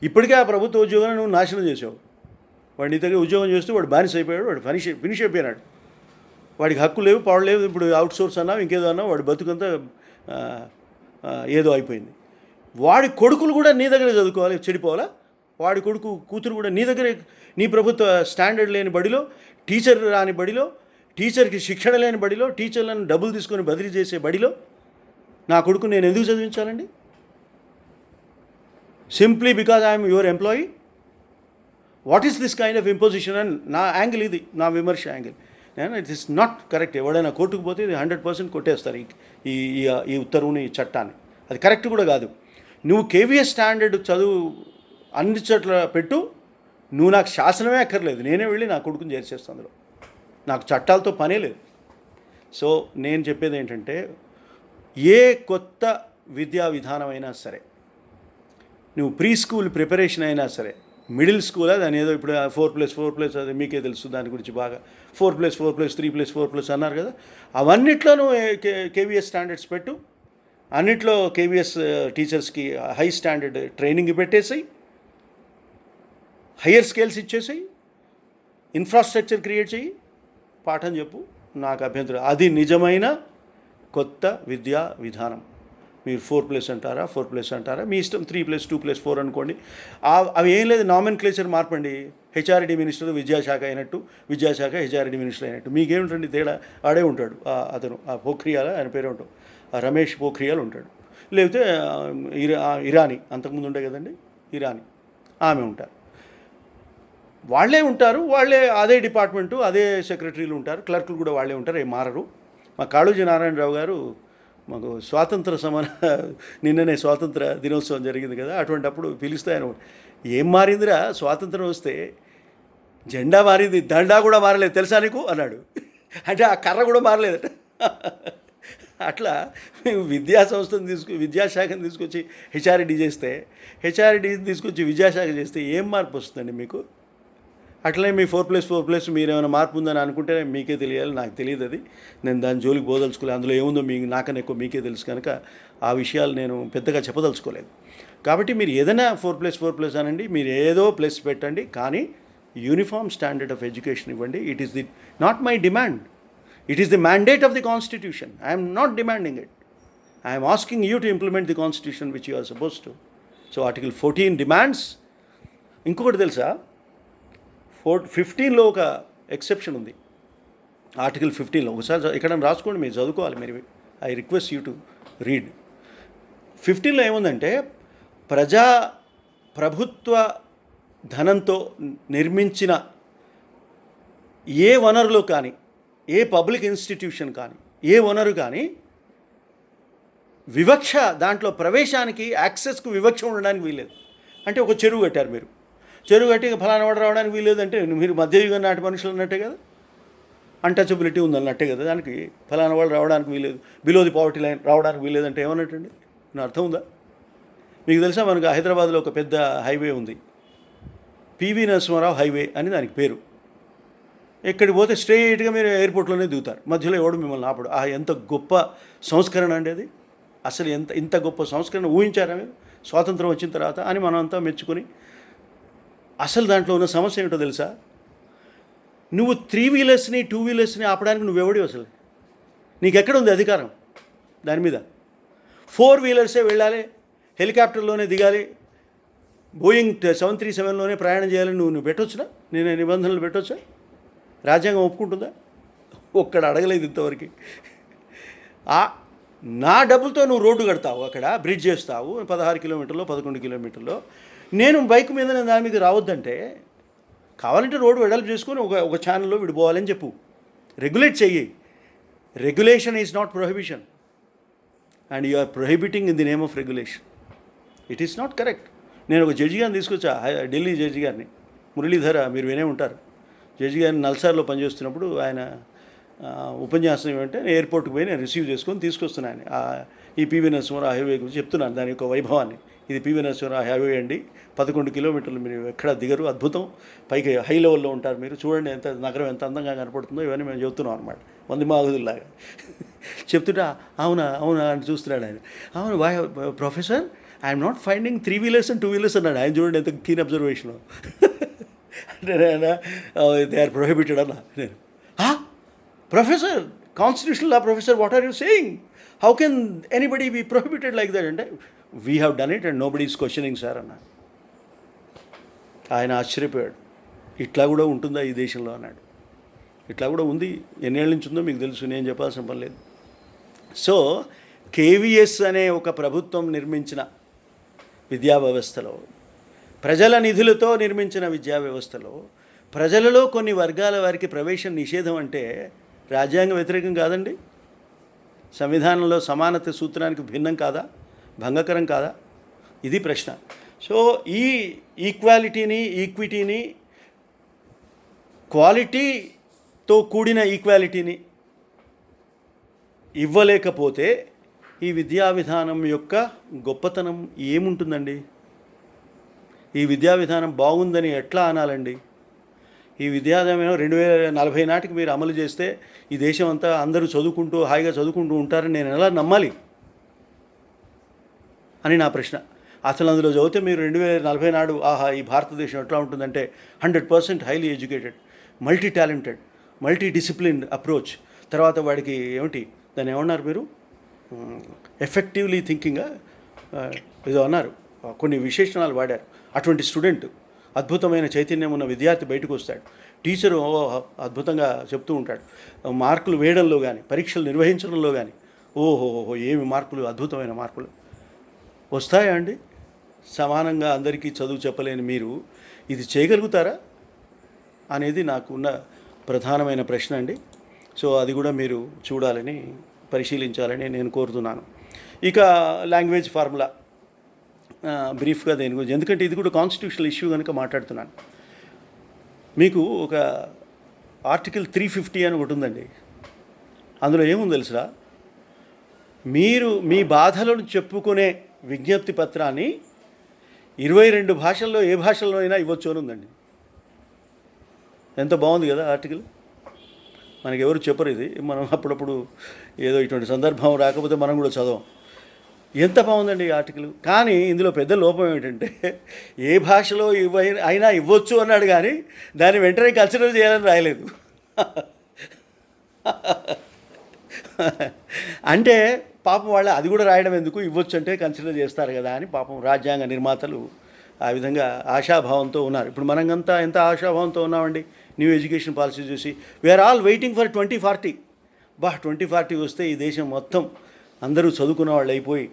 ఇప్పటికే ఆ ప్రభుత్వ ఉద్యోగాన్ని నువ్వు నాశనం చేసావు. వాడి నీ దగ్గర ఉద్యోగం చేస్తూ వాడు బానిస అయిపోయాడు, వాడు ఫినిష్ అయిపోయినాడు, వాడికి హక్కు లేవు, పాడు లేవు. ఇప్పుడు అవుట్ సోర్స్ అన్నా ఇంకేదో అన్నా వాడి బతుకంతా ఏదో అయిపోయింది. వాడి కొడుకులు కూడా నీ దగ్గరే చదువుకోవాలి, చెడిపోవాలా? వాడి కొడుకు కూతురు కూడా నీ దగ్గరే, నీ ప్రభుత్వ స్టాండర్డ్ లేని బడిలో, టీచర్ రాని బడిలో, టీచర్కి శిక్షణ లేని బడిలో, టీచర్లను డబ్బులు తీసుకొని బదిలీ చేసే బడిలో నా కొడుకు నేను ఎందుకు చదివించాలండి? Simply because I'm your employee? What is this kind of imposition? అని నా యాంగిల్, ఇది నా విమర్శ angle. It is not correct. ఎవడైనా కోర్టుకు పోతే ఇది 100% కొట్టేస్తారు ఈ ఉత్తర్వుని, ఈ చట్టాన్ని. అది కరెక్ట్ కూడా కాదు. నువ్వు కేవీఎస్ స్టాండర్డ్ చదువు అన్ని చోట్ల పెట్టు, నువ్వు నాకు శాసనమే అక్కర్లేదు, నేనే వెళ్ళి నా కొడుకుని చేర్చేస్తాను అందులో, నాకు చట్టాలతో పనే లేదు. సో నేను చెప్పేది ఏంటంటే, ఏ కొత్త విద్యా విధానం అయినా సరే, నువ్వు ప్రీ స్కూల్ ప్రిపరేషన్ అయినా సరే, మిడిల్ స్కూల్ దాని ఏదో ఇప్పుడు 4+4+ అది మీకే తెలుసు దాని గురించి బాగా, 4+4+, 3+4+ అన్నారు కదా, అవన్నిట్లో నువ్వు కేవీఎస్ స్టాండర్డ్స్ పెట్టు, అన్నిట్లో కేవీఎస్ టీచర్స్కి హై స్టాండర్డ్ ట్రైనింగ్ పెట్టేసి, హయ్యర్ స్కేల్స్ ఇచ్చేసి, ఇన్ఫ్రాస్ట్రక్చర్ క్రియేట్ చేయి, పాఠం చెప్పు, నాకు అభ్యంతరం. అది నిజమైన కొత్త విద్యా విధానం. మీరు 4+ అంటారా, 4+ అంటారా, మీ ఇష్టం. 3+2+4 అనుకోండి. అవి ఏం లేదు, నామెన్క్లేచర్ మార్పండి. హెచ్ఆర్డి మినిస్టర్ విద్యాశాఖ అయినట్టు, విద్యాశాఖ హెచ్ఆర్డి మినిస్టర్ అయినట్టు. మీకేమిటండి తేడా? ఆడే ఉంటాడు అతను, ఆ పోఖ్రియాల్ ఆయన పేరు ఉంటాడు, రమేష్ పోఖ్రియాల్ ఉంటాడు. లేకపోతే ఇరానీ, అంతకుముందు ఉండే కదండి ఇరానీ, ఆమె ఉంటారు. వాళ్ళే ఉంటారు, వాళ్ళే అదే డిపార్ట్మెంటు, అదే సెక్రటరీలు ఉంటారు, క్లర్కులు కూడా వాళ్ళే ఉంటారు, ఏం మారరు. మా కాళోజీ నారాయణరావు గారు మాకు నిన్ననే స్వాతంత్ర దినోత్సవం జరిగింది కదా, అటువంటప్పుడు పిలిస్తే ఆయన, ఏం మారిందిరా స్వాతంత్రం వస్తే? జెండా మారింది, దండా కూడా మారలేదు తెలుసా నీకు అన్నాడు. అంటే ఆ కర్ర కూడా మారలేదట. అట్లా మేము విద్యాశాఖను తీసుకొచ్చి హెచ్ఆర్డి చేస్తే, హెచ్ఆర్డిని తీసుకొచ్చి విద్యాశాఖ చేస్తే ఏం మార్పు వస్తుందండి మీకు? అట్లనే మీ 4+4+ మీరు ఏమైనా మార్పు ఉందని అనుకుంటే మీకే తెలియాలి, నాకు తెలియదు. అది నేను దాని జోలికి పోదలుచుకోలేదు. అందులో ఏముందో నాకన్నా ఎక్కువ మీకే తెలుసు కనుక ఆ విషయాలు నేను పెద్దగా చెప్పదలుచుకోలేదు. కాబట్టి మీరు ఏదైనా 4+4+ అనండి, మీరు ఏదో ప్లస్ పెట్టండి, కానీ యూనిఫామ్ స్టాండర్డ్ ఆఫ్ ఎడ్యుకేషన్ ఇవ్వండి. It is not my demand, it is the mandate of the constitution. I'm not demanding it, I'm asking you to implement the constitution which you are suppose to. So article 14 demands. ఇంకొకటి తెలుసా, 15లో ఒక ఎక్సెప్షన్ ఉంది. ఆర్టికల్ 15లో ఒకసారి ఇక్కడ రాసుకోండి, మీరు చదువుకోవాలి, మీరు. I request you to read. 15లో ఏముందంటే, ప్రభుత్వ ధనంతో నిర్మించిన ఏ వనరులో కానీ, ఏ పబ్లిక్ ఇన్స్టిట్యూషన్ కానీ, ఏ వనరు కానీ వివక్ష, దాంట్లో ప్రవేశానికి యాక్సెస్కు వివక్ష ఉండడానికి వీల్లేదు. అంటే ఒక చెరువు కట్టారు మీరు, చెరువు కట్టి ఫలానా వాడు రావడానికి వీల్లేదంటే మీరు మధ్యయుగం నాటి మనుషులు అన్నట్టే కదా, అన్టచబిలిటీ ఉందన్నట్టే కదా. దానికి ఫలానా వాళ్ళు రావడానికి వీల్లేదు, బిలో ది పావర్టీ లైన్ రావడానికి వీల్లేదంటే ఏమన్నట్టండి? నా అర్థం ఉందా? మీకు తెలుసా, మనకు హైదరాబాద్లో ఒక పెద్ద హైవే ఉంది, పివి నరసింహారావు హైవే అని దానికి పేరు. ఎక్కడికి పోతే స్ట్రైట్గా మీరు ఎయిర్పోర్ట్లోనే దిగుతారు, మధ్యలో ఎవడు మిమ్మల్ని ఆపడు. ఎంత గొప్ప సంస్కరణ అండి అది. అసలు ఇంత గొప్ప సంస్కరణ ఊహించారా మీరు స్వాతంత్రం వచ్చిన తర్వాత అని మనం అంతా మెచ్చుకొని. అసలు దాంట్లో ఉన్న సమస్య ఏమిటో తెలుసా? నువ్వు 3 వీలర్స్ని 2 వీలర్స్ని ఆపడానికి నువ్వెవడి అసలు? నీకెక్కడ ఉంది అధికారం దాని మీద? 4 వీలర్సే వెళ్ళాలి, హెలికాప్టర్లోనే దిగాలి, బోయింగ్ 737లోనే ప్రయాణం చేయాలని నువ్వు పెట్టొచ్చునా? నేను నిబంధనలు పెట్టొచ్చా? రాజ్యాంగం ఒప్పుకుంటుందా? ఒక్కడ అడగలేదు ఇంతవరకు. నా డబ్బులతో నువ్వు రోడ్డు కడతావు, అక్కడ బ్రిడ్జ్ చేస్తావు 16 కిలోమీటర్లో 11 కిలోమీటర్లో, నేను బైక్ మీద నేను దాని మీద రావద్దంటే కావాలంటే రోడ్డు వెడల్పు చేసుకొని ఒక ఛానల్లో విడిపోవాలని చెప్పు, రెగ్యులేట్ చెయ్యి. Regulation is not prohibition and you are prohibiting in the name of regulation. It is not correct. నేను ఒక జడ్జి గారిని తీసుకొచ్చా, ఢిల్లీ జడ్జి గారిని, మురళీధర, మీరు వినే ఉంటారు. జడ్జి గారిని నల్సార్లో పనిచేస్తున్నప్పుడు ఆయన ఉపన్యాసం ఏమంటే ఎయిర్పోర్ట్కి పోయి నేను రిసీవ్ చేసుకొని తీసుకొస్తున్నాను. ఈ పివి నరసింహారావు హైవే గురించి చెప్తున్నాను, దాని యొక్క వైభవాన్ని. ఇది పివి నరసింహారావు హైవే అండి, 11 కిలోమీటర్లు, మీరు ఎక్కడ దిగరు, అద్భుతం, పైకి హై లెవెల్లో ఉంటారు మీరు, చూడండి ఎంత నగరం ఎంత అందంగా కనపడుతుందో, ఇవన్నీ మేము చెప్తున్నాం అనమాట, వంది మాగుదుల్లాగా చెప్తుంటే అవునా అవునా అని చూస్తున్నాడు ఆయన. అవును professor, I'm not finding 3 wheelers and 2 wheelers అన్నాడు ఆయన. చూడండి ఎంత కీన్ అబ్జర్వేషన్. అంటే దే ఆర్ ప్రొహిబిటెడ్ అన్నా. నేను professor, constitutional law professor, what are you saying? How can anybody be prohibited like that? అంటే we have done it and nobody is questioning sir అన్న. ఆయన ఆశ్చర్యపోయాడు. ఇట్లా కూడా ఉంటుందా ఈ దేశంలో అన్నాడు. ఇట్లా కూడా ఉంది. ఎన్నేళ్ళ నుంచి ఉందో మీకు తెలుసు, నేను చెప్పాల్సిన పని లేదు. సో కేవీఎస్ అనే ఒక ప్రభుత్వం నిర్మించిన విద్యా వ్యవస్థలో, ప్రజల నిధులతో నిర్మించిన విద్యా వ్యవస్థలో ప్రజలలో కొన్ని వర్గాల వారికి ప్రవేశం నిషేధం అంటే రాజ్యాంగ వ్యతిరేకం కాదండి? సంవిధానంలో సమానత సూత్రానికి భిన్నం కాదా? భంగకరం కాదా? ఇది ప్రశ్న. సో ఈ ఈక్వాలిటీని, ఈక్విటీని, క్వాలిటీతో కూడిన ఈక్వాలిటీని ఇవ్వలేకపోతే ఈ విద్యా విధానం యొక్క గొప్పతనం ఏముంటుందండి? ఈ విద్యా విధానం బాగుందని ఎట్లా అనాలండి? ఈ విద్యా విధానం 2040 నాటికి మీరు అమలు చేస్తే ఈ దేశం అంతా అందరూ చదువుకుంటూ హాయిగా చదువుకుంటూ ఉంటారని నేను ఎలా నమ్మాలి అని నా ప్రశ్న. అసలు అందులో చదివితే మీరు 2040 నాడు ఈ భారతదేశం ఎట్లా ఉంటుందంటే 100% highly educated, multi talented, multi disciplined approach, తర్వాత వాడికి ఏమిటి దాన్ని ఏమన్నారు మీరు, ఎఫెక్టివ్లీ థింకింగ్ ఏదో అన్నారు, కొన్ని విశేషణాలు వాడారు. అటువంటి స్టూడెంట్, అద్భుతమైన చైతన్యం ఉన్న విద్యార్థి బయటకు వస్తాడు. టీచరు అద్భుతంగా చెప్తూ ఉంటాడు. మార్కులు వేయడంలో కానీ, పరీక్షలు నిర్వహించడంలో కానీ ఓహోహో ఏమి మార్కులు, అద్భుతమైన మార్కులు వస్తాయా అండి? సమానంగా అందరికీ చదువు చెప్పలేని మీరు ఇది చేయగలుగుతారా అనేది నాకున్న ప్రధానమైన ప్రశ్న అండి. సో అది కూడా మీరు చూడాలని, పరిశీలించాలని నేను కోరుతున్నాను. ఇక లాంగ్వేజ్ ఫార్ములా బ్రీఫ్గా దేని గురించి, ఎందుకంటే ఇది కూడా కాన్స్టిట్యూషనల్ ఇష్యూ కనుక మాట్లాడుతున్నాను. మీకు ఒక ఆర్టికల్ 350 అని ఒకటి ఉందండి. అందులో ఏముంది తెలుసురా? మీరు మీ బాధలను చెప్పుకునే విజ్ఞప్తి పత్రాన్ని 22 భాషల్లో ఏ భాషల్లో అయినా ఇవ్వచ్చు అని ఉందండి. ఎంత బాగుంది కదా ఆర్టికల్. మనకి ఎవరు చెప్పరు ఇది, మనం అప్పుడప్పుడు ఏదో ఇటువంటి సందర్భం రాకపోతే మనం కూడా చదవం. ఎంత బాగుందండి ఈ ఆర్టికల్. కానీ ఇందులో పెద్ద లోపం ఏమిటంటే ఏ భాషలో అయినా ఇవ్వచ్చు అన్నాడు, కానీ దాన్ని వెంటనే కన్సిడర్ చేయాలని రాయలేదు. అంటే పాపం వాళ్ళు అది కూడా రాయడం ఎందుకు, ఇవ్వచ్చు అంటే కన్సిడర్ చేస్తారు కదా అని పాపం రాజ్యాంగ నిర్మాతలు ఆ విధంగా ఆశాభావంతో ఉన్నారు. ఇప్పుడు మనంతా ఎంత ఆశాభావంతో ఉన్నామండి న్యూ ఎడ్యుకేషన్ పాలసీ చూసి. We are all waiting for 2040. 2040 వస్తే ఈ దేశం మొత్తం అందరూ చదువుకున్న వాళ్ళు అయిపోయి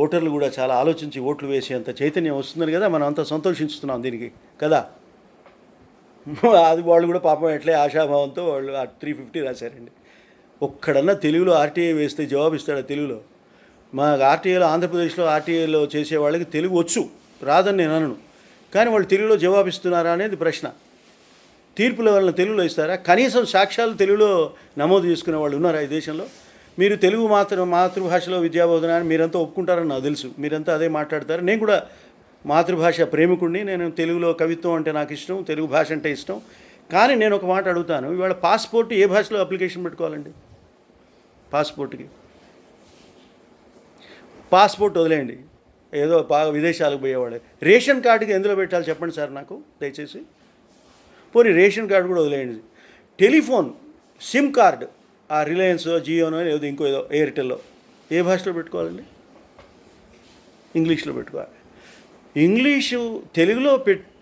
ఓటర్లు కూడా చాలా ఆలోచించి ఓట్లు వేసేంత చైతన్యం వస్తుందని కదా మనం అంతా సంతోషిస్తున్నాం దీనికి కదా. అది వాళ్ళు కూడా పాపం ఎట్లే ఆశాభావంతో వాళ్ళు 350 రాశారండి. ఒక్కడన్నా తెలుగులో ఆర్టీఐ వేస్తే జవాబు ఇస్తాడా తెలుగులో? మా ఆర్టీఐలో, ఆంధ్రప్రదేశ్లో ఆర్టీఐలో చేసే వాళ్ళకి తెలుగు వచ్చు, రాదని నేను అనను, కానీ వాళ్ళు తెలుగులో జవాబిస్తున్నారా అనేది ప్రశ్న. తీర్పుల వలన తెలుగులో ఇస్తారా? కనీసం సాక్ష్యాలు తెలుగులో నమోదు చేసుకునే వాళ్ళు ఉన్నారా ఈ దేశంలో? మీరు తెలుగు మాతృభాషలో విద్యాబోధన అని మీరంతా ఒప్పుకుంటారని నాకు తెలుసు, మీరంతా అదే మాట్లాడతారు. నేను కూడా మాతృభాష ప్రేమికుడిని, నేను తెలుగులో కవిత్వం అంటే నాకు ఇష్టం, తెలుగు భాష అంటే ఇష్టం. కానీ నేను ఒక మాట అడుగుతాను, ఇవాళ పాస్పోర్ట్ ఏ భాషలో అప్లికేషన్ పెట్టుకోవాలండి? పాస్పోర్ట్కి పాస్పోర్ట్ వదిలేయండి, ఏదో విదేశాలకు పోయేవాడు. రేషన్ కార్డుకి ఎందులో పెట్టాలి చెప్పండి సార్ నాకు దయచేసి. పోనీ రేషన్ కార్డు కూడా వదిలేయండి. టెలిఫోన్ సిమ్ కార్డు, ఆ రిలయన్స్ జియోనో ఏదో ఇంకో ఏదో ఎయిర్టెల్లో ఏ భాషలో పెట్టుకోవాలండి? ఇంగ్లీష్లో పెట్టుకోవాలి. ఇంగ్లీషు తెలుగులో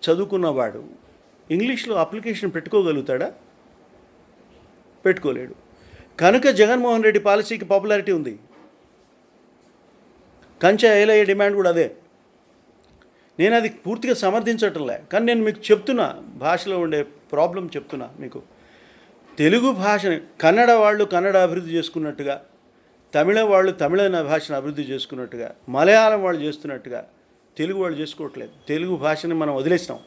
చదువుకున్నవాడు ఇంగ్లీష్లో అప్లికేషన్ పెట్టుకోగలుగుతాడా? పెట్టుకోలేడు. కనుక జగన్మోహన్ రెడ్డి పాలసీకి పాపులారిటీ ఉంది. కంచె ఏలయ్యే డిమాండ్ కూడా అదే. నేను అది పూర్తిగా సమర్థించటంలే, కానీ నేను మీకు చెప్తున్నా, భాషలో ఉండే ప్రాబ్లం చెప్తున్నా మీకు. తెలుగు భాషని కన్నడ వాళ్ళు కన్నడ అభివృద్ధి చేసుకున్నట్టుగా, తమిళ వాళ్ళు తమిళ భాషను అభివృద్ధి చేసుకున్నట్టుగా, మలయాళం వాళ్ళు చేస్తున్నట్టుగా తెలుగు వాళ్ళు చేసుకోవట్లేదు. తెలుగు భాషని మనం వదిలేస్తాం.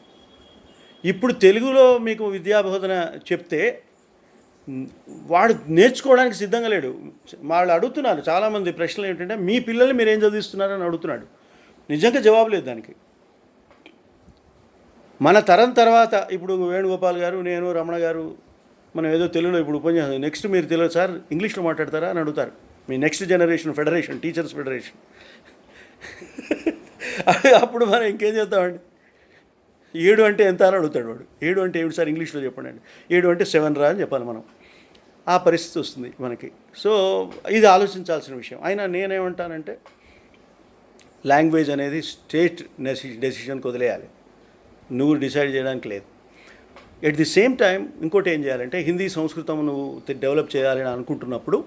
ఇప్పుడు తెలుగులో మీకు విద్యాబోధన చెప్తే వాడు నేర్చుకోవడానికి సిద్ధంగా లేడు. వాళ్ళు అడుగుతున్నారు చాలామంది ప్రశ్నలు ఏంటంటే, మీ పిల్లల్ని మీరు ఏం చదివిస్తున్నారని అడుగుతున్నాడు. నిజంగా జవాబు లేదు దానికి. మన తరం తర్వాత ఇప్పుడు వేణుగోపాల్ గారు, నేను, రమణ గారు, మనం ఏదో తెలుగులో ఇప్పుడు ఉపన్యాసం, నెక్స్ట్ మీరు తెలుగు సార్ ఇంగ్లీష్లో మాట్లాడతారా అని అడుగుతారు. మీ next generation federation, teachers federation. అప్పుడు మనం ఇంకేం చేద్దామండి? 7 అంటే ఎంత అని అడుగుతాడు వాడు. 7 అంటే ఏమిటి సార్ ఇంగ్లీష్లో చెప్పండి అండి. 7 అంటే 7 రా అని చెప్పాలి మనం. ఆ పరిస్థితి వస్తుంది మనకి. సో ఇది ఆలోచించాల్సిన విషయం. అయినా నేనేమంటానంటే, లాంగ్వేజ్ అనేది స్టేట్ డెసిషన్కి వదిలేయాలి, నువ్వు డిసైడ్ చేయడానికి లేదు. ఎట్ ది సేమ్ టైం ఇంకోటి ఏం చేయాలంటే, హిందీ సంస్కృతం నువ్వు డెవలప్ చేయాలని అనుకుంటున్నప్పుడు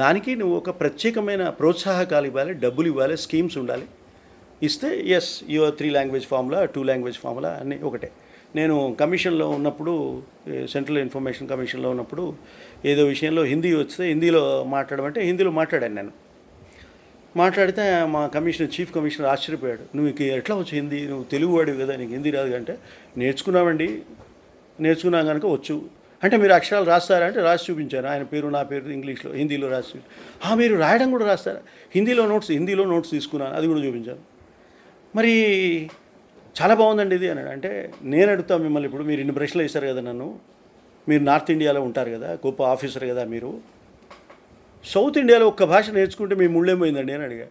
దానికి నువ్వు ఒక ప్రత్యేకమైన ప్రోత్సాహకాలు ఇవ్వాలి, డబ్బులు ఇవ్వాలి, స్కీమ్స్ ఉండాలి. ఇస్తే as your 3 language formula, 2 language formula అన్నీ ఒకటే. నేను కమిషన్లో ఉన్నప్పుడు, సెంట్రల్ ఇన్ఫర్మేషన్ కమిషన్లో ఉన్నప్పుడు, ఏదో విషయంలో హిందీ వస్తే హిందీలో మాట్లాడమంటే హిందీలో మాట్లాడాను నేను. మాట్లాడితే మా చీఫ్ కమిషనర్ ఆశ్చర్యపోయాడు. నువ్వు ఎట్లా వచ్చు హిందీ, నువ్వు తెలుగు వాడివి కదా, నీకు హిందీ రాదు అంటే, నేర్చుకున్నాం కనుక వచ్చు. అంటే మీరు అక్షరాలు రాస్తారా అంటే రాసి చూపించారు. ఆయన పేరు నా పేరు ఇంగ్లీష్లో హిందీలో రాసి, మీరు రాయడం కూడా రాస్తారా? హిందీలో నోట్స్ తీసుకున్నాను, అది కూడా చూపించాను. మరి చాలా బాగుందండి ఇది అన్నాడు. అంటే నేను అడుగుతాను మిమ్మల్ని, ఇప్పుడు మీరు ఇన్ని ప్రశ్నలు వేశారు కదా నన్ను, మీరు నార్త్ ఇండియాలో ఉంటారు కదా, గొప్ప ఆఫీసర్ కదా మీరు, సౌత్ ఇండియాలో ఒక్క భాష నేర్చుకుంటే మీ ముళ్ళేమైందండి అని అడిగా.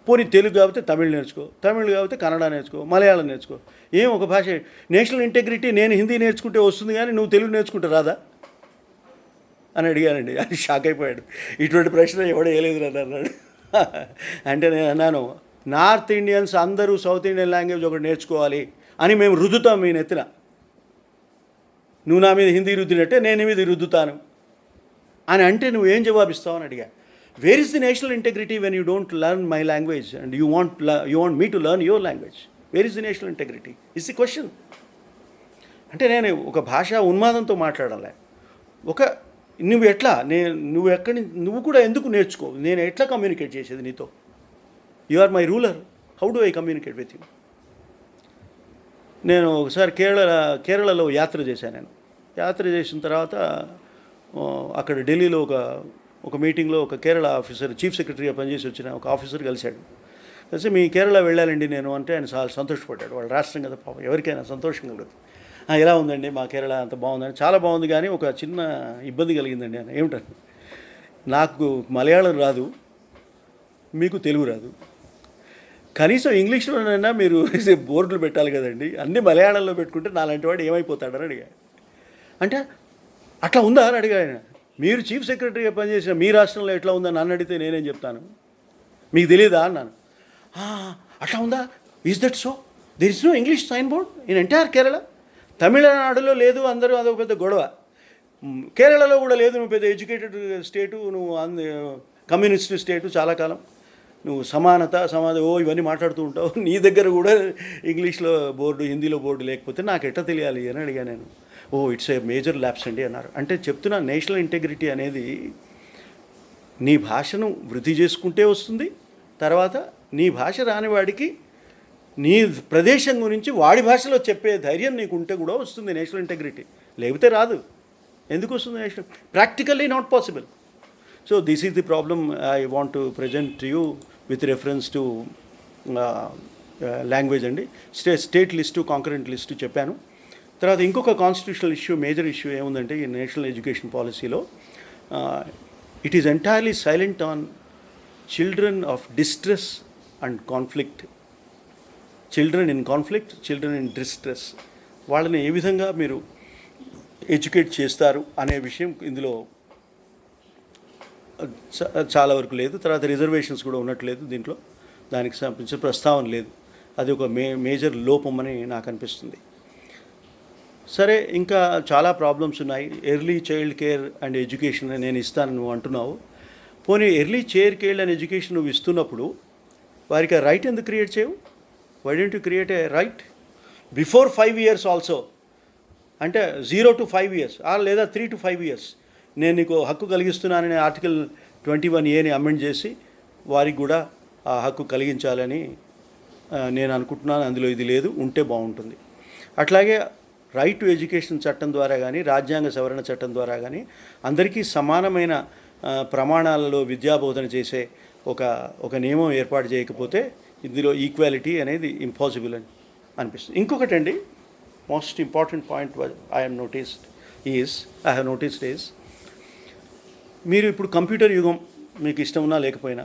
పోనీ తెలుగు కాబట్టి తమిళ్ నేర్చుకో, తమిళ్ కాబట్టి కన్నడ నేర్చుకో, మలయాళం నేర్చుకో, ఏం ఒక భాష. నేషనల్ ఇంటెగ్రిటీ నేను హిందీ నేర్చుకుంటే వస్తుంది కానీ నువ్వు తెలుగు నేర్చుకుంటే రాదా అని అడిగానండి. అది షాక్ అయిపోయాడు. ఇటువంటి ప్రశ్న ఎవడో వేయలేదు అన్నాడు. అంటే నేను అన్నాను, నార్త్ ఇండియన్స్ అందరూ సౌత్ ఇండియన్ లాంగ్వేజ్ ఒకటి నేర్చుకోవాలి అని మేము రుద్దుతాం మీ నెత్తిన. నువ్వు నా మీద హిందీ రుద్దినట్టే నేను మీద రుద్దుతాను అని అంటే నువ్వేం జవాబిస్తావు అని అడిగా. Where is the national integrity when you don't learn my language and you want me to learn your language? Where is the national integrity is the question. అంటే నేను ఒక భాషా ఉన్మాదంతో మాట్లాడాలి. నువ్వు కూడా ఎందుకు నేర్చుకో, నేను ఎట్లా కమ్యూనికేట్ చేసేది నీతో? You are my ruler, how do I communicate with you? నేను ఒకసారి కేరళలో యాత్ర చేశాను. యాత్ర చేసిన తర్వాత అక్కడ ఢిల్లీలో ఒక మీటింగ్లో ఒక కేరళ ఆఫీసర్, చీఫ్ సెక్రటరీగా పనిచేసి వచ్చిన ఒక ఆఫీసర్ కలిశాడు. కలిసి మీ కేరళ వెళ్ళాలండి నేను అంటే ఆయన చాలా సంతోషపడ్డాడు. వాళ్ళ రాష్ట్రం కదా పాపం, ఎవరికైనా సంతోషం కలుగుతుంది. ఎలా ఉందండి మా కేరళ? అంత బాగుందని. చాలా బాగుంది, కానీ ఒక చిన్న ఇబ్బంది కలిగిందండి అని. ఏమిటండి? నాకు మలయాళం రాదు, మీకు తెలుగు రాదు, కనీసం ఇంగ్లీష్లోనైనా మీరు బోర్డులు పెట్టాలి కదండి, అన్నీ మలయాళంలో పెట్టుకుంటే నాలాంటి వాడు ఏమైపోతాడని అడిగా. అంటే అట్లా ఉందా అని అడిగా ఆయన. మీరు చీఫ్ సెక్రటరీగా పనిచేసిన మీ రాష్ట్రంలో ఎట్లా ఉందని నన్ను అడిగితే నేనేం చెప్తాను? మీకు తెలియదా అన్నాను. అట్లా ఉందా? Is that so? There is no English sign board in entire Kerala? తమిళనాడులో లేదు, అందరూ అదొక పెద్ద గొడవ. కేరళలో కూడా లేదు, నువ్వు పెద్ద ఎడ్యుకేటెడ్ స్టేటు, నువ్వు కమ్యూనిస్ట్ స్టేటు చాలా కాలం, నువ్వు సమానత ఇవన్నీ మాట్లాడుతూ ఉంటావు, నీ దగ్గర కూడా ఇంగ్లీష్లో బోర్డు హిందీలో బోర్డు లేకపోతే నాకు ఎట్లా తెలియాలి అని అడిగా నేను. ఇట్స్ ఏ మేజర్ ల్యాప్స్ అండి అన్నారు. అంటే చెప్తున్నా, నేషనల్ ఇంటెగ్రిటీ అనేది నీ భాషను వృద్ధి చేసుకుంటే వస్తుంది. తర్వాత నీ భాష రాని వాడికి నీ ప్రదేశం గురించి వాడి భాషలో చెప్పే ధైర్యం నీకు ఉంటే కూడా వస్తుంది నేషనల్ ఇంటెగ్రిటీ, లేకపోతే రాదు. ఎందుకు వస్తుంది national? Practically not possible. So this is the problem I want to present to you with reference to language అండి. స్టేట్ లిస్టు, కాంకరెంట్ లిస్టు చెప్పాను. తర్వాత ఇంకొక కాన్స్టిట్యూషనల్ ఇష్యూ, మేజర్ ఇష్యూ ఏముందంటే ఈ నేషనల్ ఎడ్యుకేషన్ పాలసీలో it is entirely silent on children of distress and conflict. Children in conflict, children in distress, వాళ్ళని ఏ విధంగా మీరు ఎడ్యుకేట్ చేస్తారు అనే విషయం ఇందులో చాలా వరకు లేదు. తర్వాత రిజర్వేషన్స్ కూడా ఉన్నట్లేదు దీంట్లో, దానికి సంబంధించిన ప్రస్తావన లేదు. అది ఒక మేజర్ లోపం అని నాకు అనిపిస్తుంది. సరే, ఇంకా చాలా ప్రాబ్లమ్స్ ఉన్నాయి. Early child care and education నేను ఇస్తాను నువ్వు అంటున్నావు. పోనీ early child care and education నువ్వు ఇస్తున్నప్పుడు వారికి ఆ రైట్ ఎందుకు క్రియేట్ చేయవు? Why don't you create a right before 5 years also? అంటే 0 to 5 years లేదా 3 to 5 years నేను నీకు హక్కు కలిగిస్తున్నానని ఆర్టికల్ 21A అమెండ్ చేసి వారికి కూడా ఆ హక్కు కలిగించాలని నేను అనుకుంటున్నాను. అందులో ఇది లేదు, ఉంటే బాగుంటుంది. అట్లాగే రైట్ టు ఎడ్యుకేషన్ చట్టం ద్వారా కానీ, రాజ్యాంగ సవరణ చట్టం ద్వారా కానీ అందరికీ సమానమైన ప్రమాణాలలో విద్యాబోధన చేసే ఒక నియమం ఏర్పాటు చేయకపోతే ఇందులో ఈక్వాలిటీ అనేది ఇంపాసిబుల్ అని అనిపిస్తుంది. ఇంకొకటండి, most important point I have noticed is మీరు ఇప్పుడు కంప్యూటర్ యుగం మీకు ఇష్టం ఉన్నా లేకపోయినా,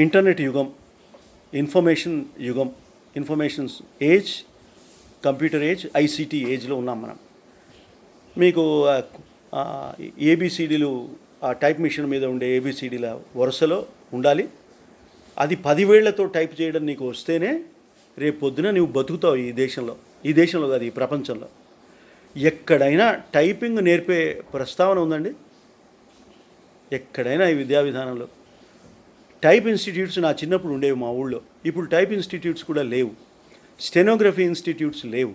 ఇంటర్నెట్ యుగం, ఇన్ఫర్మేషన్ యుగం, informations age, computer age, ICT ఏజ్లో ఉన్నాం మనం. మీకు ఏబిసిడీలు ఆ టైప్ మిషన్ మీద ఉండే ఏబిసిడీల వరుసలో ఉండాలి. అది 10 వేళ్లతో టైప్ చేయడం నీకు వస్తేనే రేపు పొద్దున నువ్వు బతుకుతావు ఈ దేశంలో కాదు, ఈ ప్రపంచంలో. ఎక్కడైనా టైపింగ్ నేర్పే ప్రస్తావన ఉందండి? ఎక్కడైనా ఈ విద్యా విధానంలో టైప్ ఇన్స్టిట్యూట్స్ నా చిన్నప్పుడు ఉండేవి మా ఊళ్ళో. ఇప్పుడు టైప్ ఇన్స్టిట్యూట్స్ కూడా లేవు, స్టెనోగ్రఫీ ఇన్స్టిట్యూట్స్ లేవు.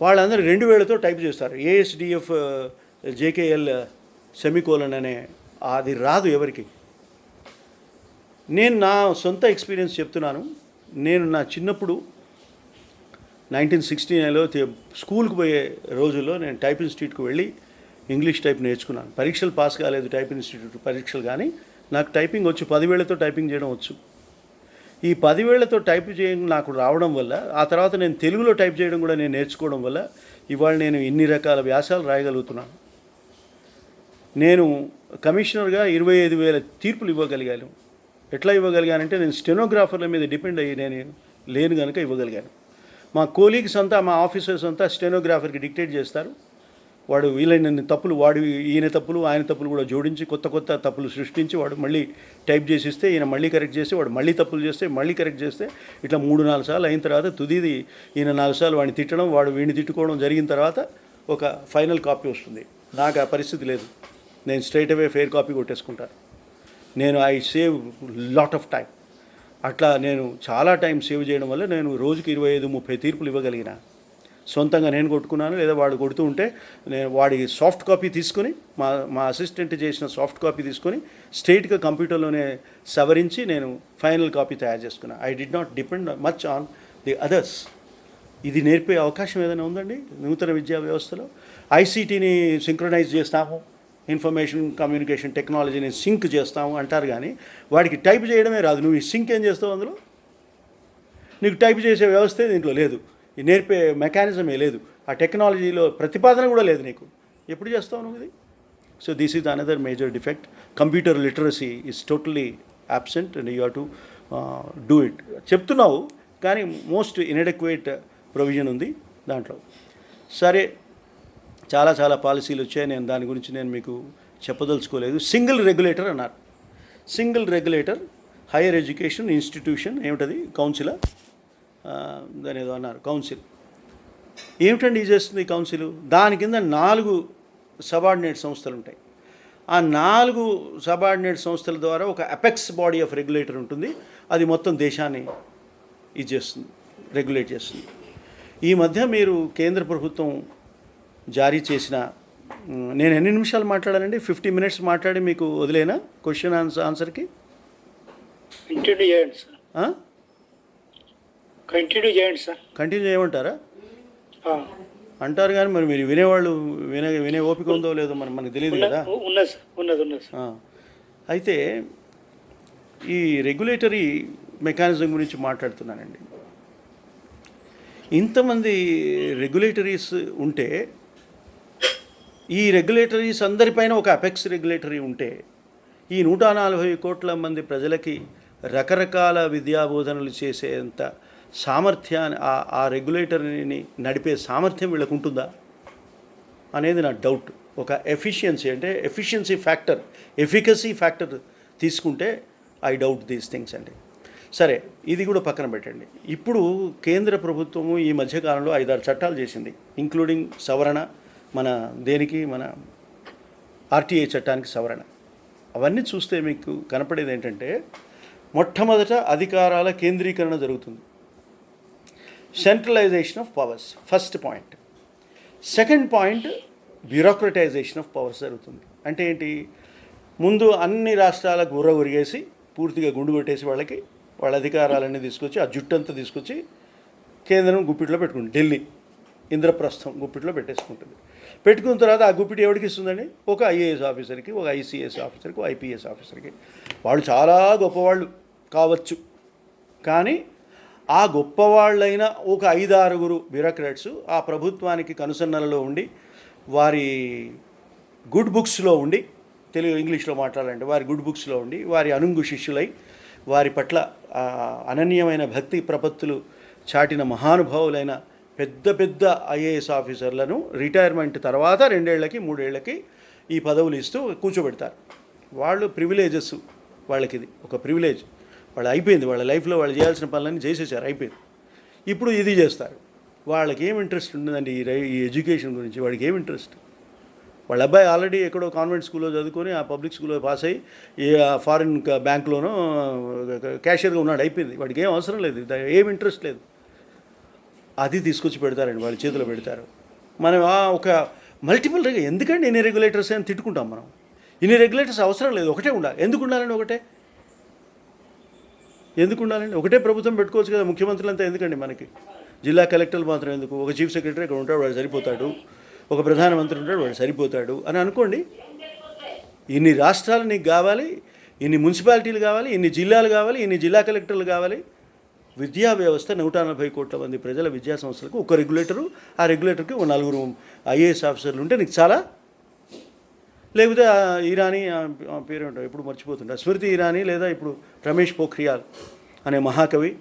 వాళ్ళందరూ 2 వేళ్లతో టైప్ చేస్తారు. ఏఎస్డిఎఫ్ జేకేఎల్ సెమికోలన్ అనే అది రాదు ఎవరికి. నేను నా సొంత ఎక్స్పీరియన్స్ చెప్తున్నాను. నేను నా చిన్నప్పుడు 1969లో స్కూల్కి పోయే రోజుల్లో నేను టైప్ ఇన్స్టిట్యూట్కి వెళ్ళి ఇంగ్లీష్ టైప్ నేర్చుకున్నాను. పరీక్షలు పాస్ కాలేదు టైప్ ఇన్స్టిట్యూట్ పరీక్షలు, కానీ నాకు టైపింగ్ వచ్చు. 10 వేళ్లతో టైపింగ్ చేయడం వచ్చు. ఈ 10 వేళ్లతో టైప్ చేయడం నాకు రావడం వల్ల, ఆ తర్వాత నేను తెలుగులో టైప్ చేయడం కూడా నేను నేర్చుకోవడం వల్ల ఇవాళ నేను ఇన్ని రకాల వ్యాసాలు రాయగలుగుతున్నాను. నేను కమిషనర్గా 25,000 తీర్పులు ఇవ్వగలిగాను. ఎట్లా ఇవ్వగలిగానంటే నేను స్టెనోగ్రాఫర్ల మీద డిపెండ్ అయ్యి నేను లేను కనుక ఇవ్వగలిగాను. మా కోలీగ్స్ అంతా, మా ఆఫీసర్స్ అంతా స్టెనోగ్రాఫర్కి డిక్టేట్ చేస్తారు. వాడు వీలైనన్ని తప్పులు, ఈయన తప్పులు ఆయన తప్పులు కూడా జోడించి కొత్త తప్పులు సృష్టించి వాడు మళ్ళీ టైప్ చేసిస్తే ఈయన మళ్ళీ కరెక్ట్ చేస్తే, వాడు మళ్ళీ తప్పులు చేస్తే మళ్ళీ కరెక్ట్ చేస్తే, ఇట్లా 3-4 సార్లు అయిన తర్వాత తుదిది ఈయన 4 సార్లు వాడిని తిట్టడం, వాడు వీడిని తిట్టుకోవడం జరిగిన తర్వాత ఒక ఫైనల్ కాపీ వస్తుంది. నాకు ఆ పరిస్థితి లేదు. నేను స్ట్రైట్ అవే ఫెయిర్ కాపీ కొట్టేసుకుంటాను. I save lot of time. అట్లా నేను చాలా టైం సేవ్ చేయడం వల్ల నేను రోజుకి 25-30 తీర్పులు ఇవ్వగలిగిన. సొంతంగా నేను కొట్టుకున్నాను, లేదా వాడు కొడుతూ ఉంటే నేను వాడి సాఫ్ట్ కాపీ తీసుకొని, మా అసిస్టెంట్ చేసిన సాఫ్ట్ కాపీ తీసుకొని స్ట్రైట్గా కంప్యూటర్లోనే సవరించి నేను ఫైనల్ కాపీ తయారు చేసుకున్నాను. I did not depend much on the others. ఇది నేర్పే అవకాశం ఏదైనా ఉందండి నూతన విద్యా వ్యవస్థలో? ఐసీటీని సింక్రనైజ్ చేస్తాము, ఇన్ఫర్మేషన్ కమ్యూనికేషన్ టెక్నాలజీని సింక్ చేస్తాము అంటారు, కానీ వాడికి టైప్ చేయడమే రాదు. నువ్వు ఈ సింక్ ఏం చేస్తావు? అందులో నీకు టైప్ చేసే వ్యవస్థే దీంట్లో లేదు, ఈ నేర్పే మెకానిజమే లేదు, ఆ టెక్నాలజీలో ప్రతిపాదన కూడా లేదు. నీకు ఎప్పుడు చేస్తావు నువ్వు ఇది? So this is another major defect. Computer literacy is totally absent and you have to do it. చెప్తున్నావు కానీ మోస్ట్ ఇన్ఎడక్వేట్ ప్రొవిజన్ ఉంది దాంట్లో. సరే, చాలా పాలసీలు వచ్చాయి. నేను దాని గురించి మీకు చెప్పదలుచుకోలేదు. సింగిల్ రెగ్యులేటర్ అన్నారు. Single regulator higher education institution ఏమిటది? కౌన్సిలా? దాని ఏదో అన్నారు, కౌన్సిల్. ఏమిటండి ఇది చేస్తుంది కౌన్సిల్? దాని కింద 4 సబార్డినేట్ సంస్థలు ఉంటాయి. ఆ 4 సబార్డినేట్ సంస్థల ద్వారా ఒక అపెక్స్ బాడీ ఆఫ్ రెగ్యులేటర్ ఉంటుంది. అది మొత్తం దేశాన్ని ఇది చేస్తుంది, రెగ్యులేట్ చేస్తుంది. ఈ మధ్య మీరు కేంద్ర ప్రభుత్వం జారీ చేసిన, నేను ఎన్ని నిమిషాలు మాట్లాడానండి? 50 minutes మాట్లాడి మీకు వదిలేనా క్వశ్చన్ ఆన్సర్కి? కంటిన్యూ చేయమంటారా? అంటారు కానీ మరి మీరు వినేవాళ్ళు వినే ఓపిక ఉందో లేదో మనకు తెలియదు కదా. అయితే ఈ రెగ్యులేటరీ మెకానిజం గురించి మాట్లాడుతున్నానండి. ఇంతమంది రెగ్యులేటరీస్ ఉంటే, ఈ రెగ్యులేటరీస్ అందరిపైన ఒక అపెక్స్ రెగ్యులేటరీ ఉంటే, ఈ 140 కోట్ల మంది ప్రజలకి రకరకాల విద్యాబోధనలు చేసేంత సామర్థ్యాన్ని ఆ రెగ్యులేటరీని నడిపే సామర్థ్యం వీళ్ళకు ఉంటుందా అనేది నా డౌట్. ఒక ఎఫిషియన్సీ ఫ్యాక్టర్, ఎఫికసీ ఫ్యాక్టర్ తీసుకుంటే ఐ డౌట్ దీస్ థింగ్స్ అండి. సరే, ఇది కూడా పక్కన పెట్టండి. ఇప్పుడు కేంద్ర ప్రభుత్వము ఈ మధ్యకాలంలో 5-6 చట్టాలు చేసింది, ఇంక్లూడింగ్ సవరణ, మన ఆర్టీఐ చట్టానికి సవరణ. అవన్నీ చూస్తే మీకు కనపడేది ఏంటంటే, మొట్టమొదట అధికారాల కేంద్రీకరణ జరుగుతుంది, centralisation of powers, first point. Second point, bureaucratisation of powers జరుగుతుంది. అంటే ఏంటి? ముందు అన్ని రాష్ట్రాలకు ఉర్రగొరిగేసి పూర్తిగా గుండు కొట్టేసి వాళ్ళ అధికారాలన్నీ తీసుకొచ్చి, ఆ జుట్టంతా తీసుకొచ్చి కేంద్రం గుప్పిట్లో పెట్టుకుంటుంది. ఢిల్లీ ఇంద్రప్రస్థం గుప్పిట్లో పెట్టేసుకుంటుంది. పెట్టుకున్న తర్వాత ఆ గుప్పిటి ఎవరికి ఇస్తుందండి? ఒక ఐఏఎస్ ఆఫీసర్కి, ఒక ఐసీఎస్ ఆఫీసర్కి, ఒక ఐపీఎస్ ఆఫీసర్కి. వాళ్ళు చాలా గొప్పవాళ్ళు కావచ్చు, కానీ ఆ గొప్పవాళ్ళైన ఒక 5-6 బ్యూరోక్రాట్స్ ఆ ప్రభుత్వానికి కనుసన్నలలో ఉండి, వారి గుడ్ బుక్స్లో ఉండి, ఇంగ్లీష్లో మాట్లాడాలంటే వారి గుడ్ బుక్స్లో ఉండి, వారి అనుంగు శిష్యులై వారి పట్ల అనన్యమైన భక్తి ప్రపత్తులు చాటిన మహానుభావులైన పెద్ద ఐఏఎస్ ఆఫీసర్లను రిటైర్మెంట్ తర్వాత 2 ఏళ్ళకి 3 ఏళ్ళకి ఈ పదవులు ఇస్తూ కూర్చోబెడతారు. వాళ్ళు ప్రివిలేజెస్, వాళ్ళకి ఇది ఒక ప్రివిలేజ్. వాళ్ళు అయిపోయింది, వాళ్ళ లైఫ్లో వాళ్ళు చేయాల్సిన పనులన్నీ చేసేసారు, అయిపోయింది. ఇప్పుడు ఇది చేస్తారు. వాళ్ళకి ఏం ఇంట్రెస్ట్ ఉంటుందండి ఈ ఎడ్యుకేషన్ గురించి? వాడికి ఏం ఇంట్రెస్ట్? వాళ్ళ అబ్బాయి ఆల్రెడీ ఎక్కడో కాన్వెంట్ స్కూల్లో చదువుకొని ఆ పబ్లిక్ స్కూల్లో పాస్ అయ్యి ఫారిన్ బ్యాంక్లోనో క్యాషియర్గా ఉన్నాడు, అయిపోయింది. వాడికి ఏం అవసరం లేదు, ఏం ఇంట్రెస్ట్ లేదు. అది తీసుకొచ్చి పెడతారండి, వాళ్ళ చేతిలో పెడతారు. మనం ఒక మల్టిపుల్ ఎందుకండి ఇన్ని రెగ్యులేటర్స్ అని తిట్టుకుంటాం మనం. ఇన్ని రెగ్యులేటర్స్ అవసరం లేదు, ఒకటే ఉండాలి. ఎందుకు ఉండాలండి ఒకటే ప్రభుత్వం పెట్టుకోవచ్చు కదా. ముఖ్యమంత్రులంతా ఎందుకండి మనకి? జిల్లా కలెక్టర్లు మాత్రం ఎందుకు? ఒక చీఫ్ సెక్రటరీ ఇక్కడ ఉంటాడు, వాడు సరిపోతాడు. ఒక ప్రధానమంత్రి ఉంటాడు, వాడు సరిపోతాడు అని అనుకోండి. ఇన్ని రాష్ట్రాలు నీకు కావాలి, ఇన్ని మున్సిపాలిటీలు కావాలి, ఇన్ని జిల్లాలు కావాలి, ఇన్ని జిల్లా కలెక్టర్లు కావాలి. విద్యా వ్యవస్థ 140 కోట్ల మంది ప్రజల విద్యా సంస్థలకు ఒక రెగ్యులేటరు, ఆ రెగ్యులేటర్కి ఒక 4 ఐఏఎస్ ఆఫీసర్లు ఉంటే నీకు చాలా. లేకపోతే ఇరానీ పేరు ఉంటావు, ఎప్పుడు మర్చిపోతుంటా, స్మృతి ఇరానీ, లేదా ఇప్పుడు రమేష్ పోఖ్రియాల్ అనే మహాకవి,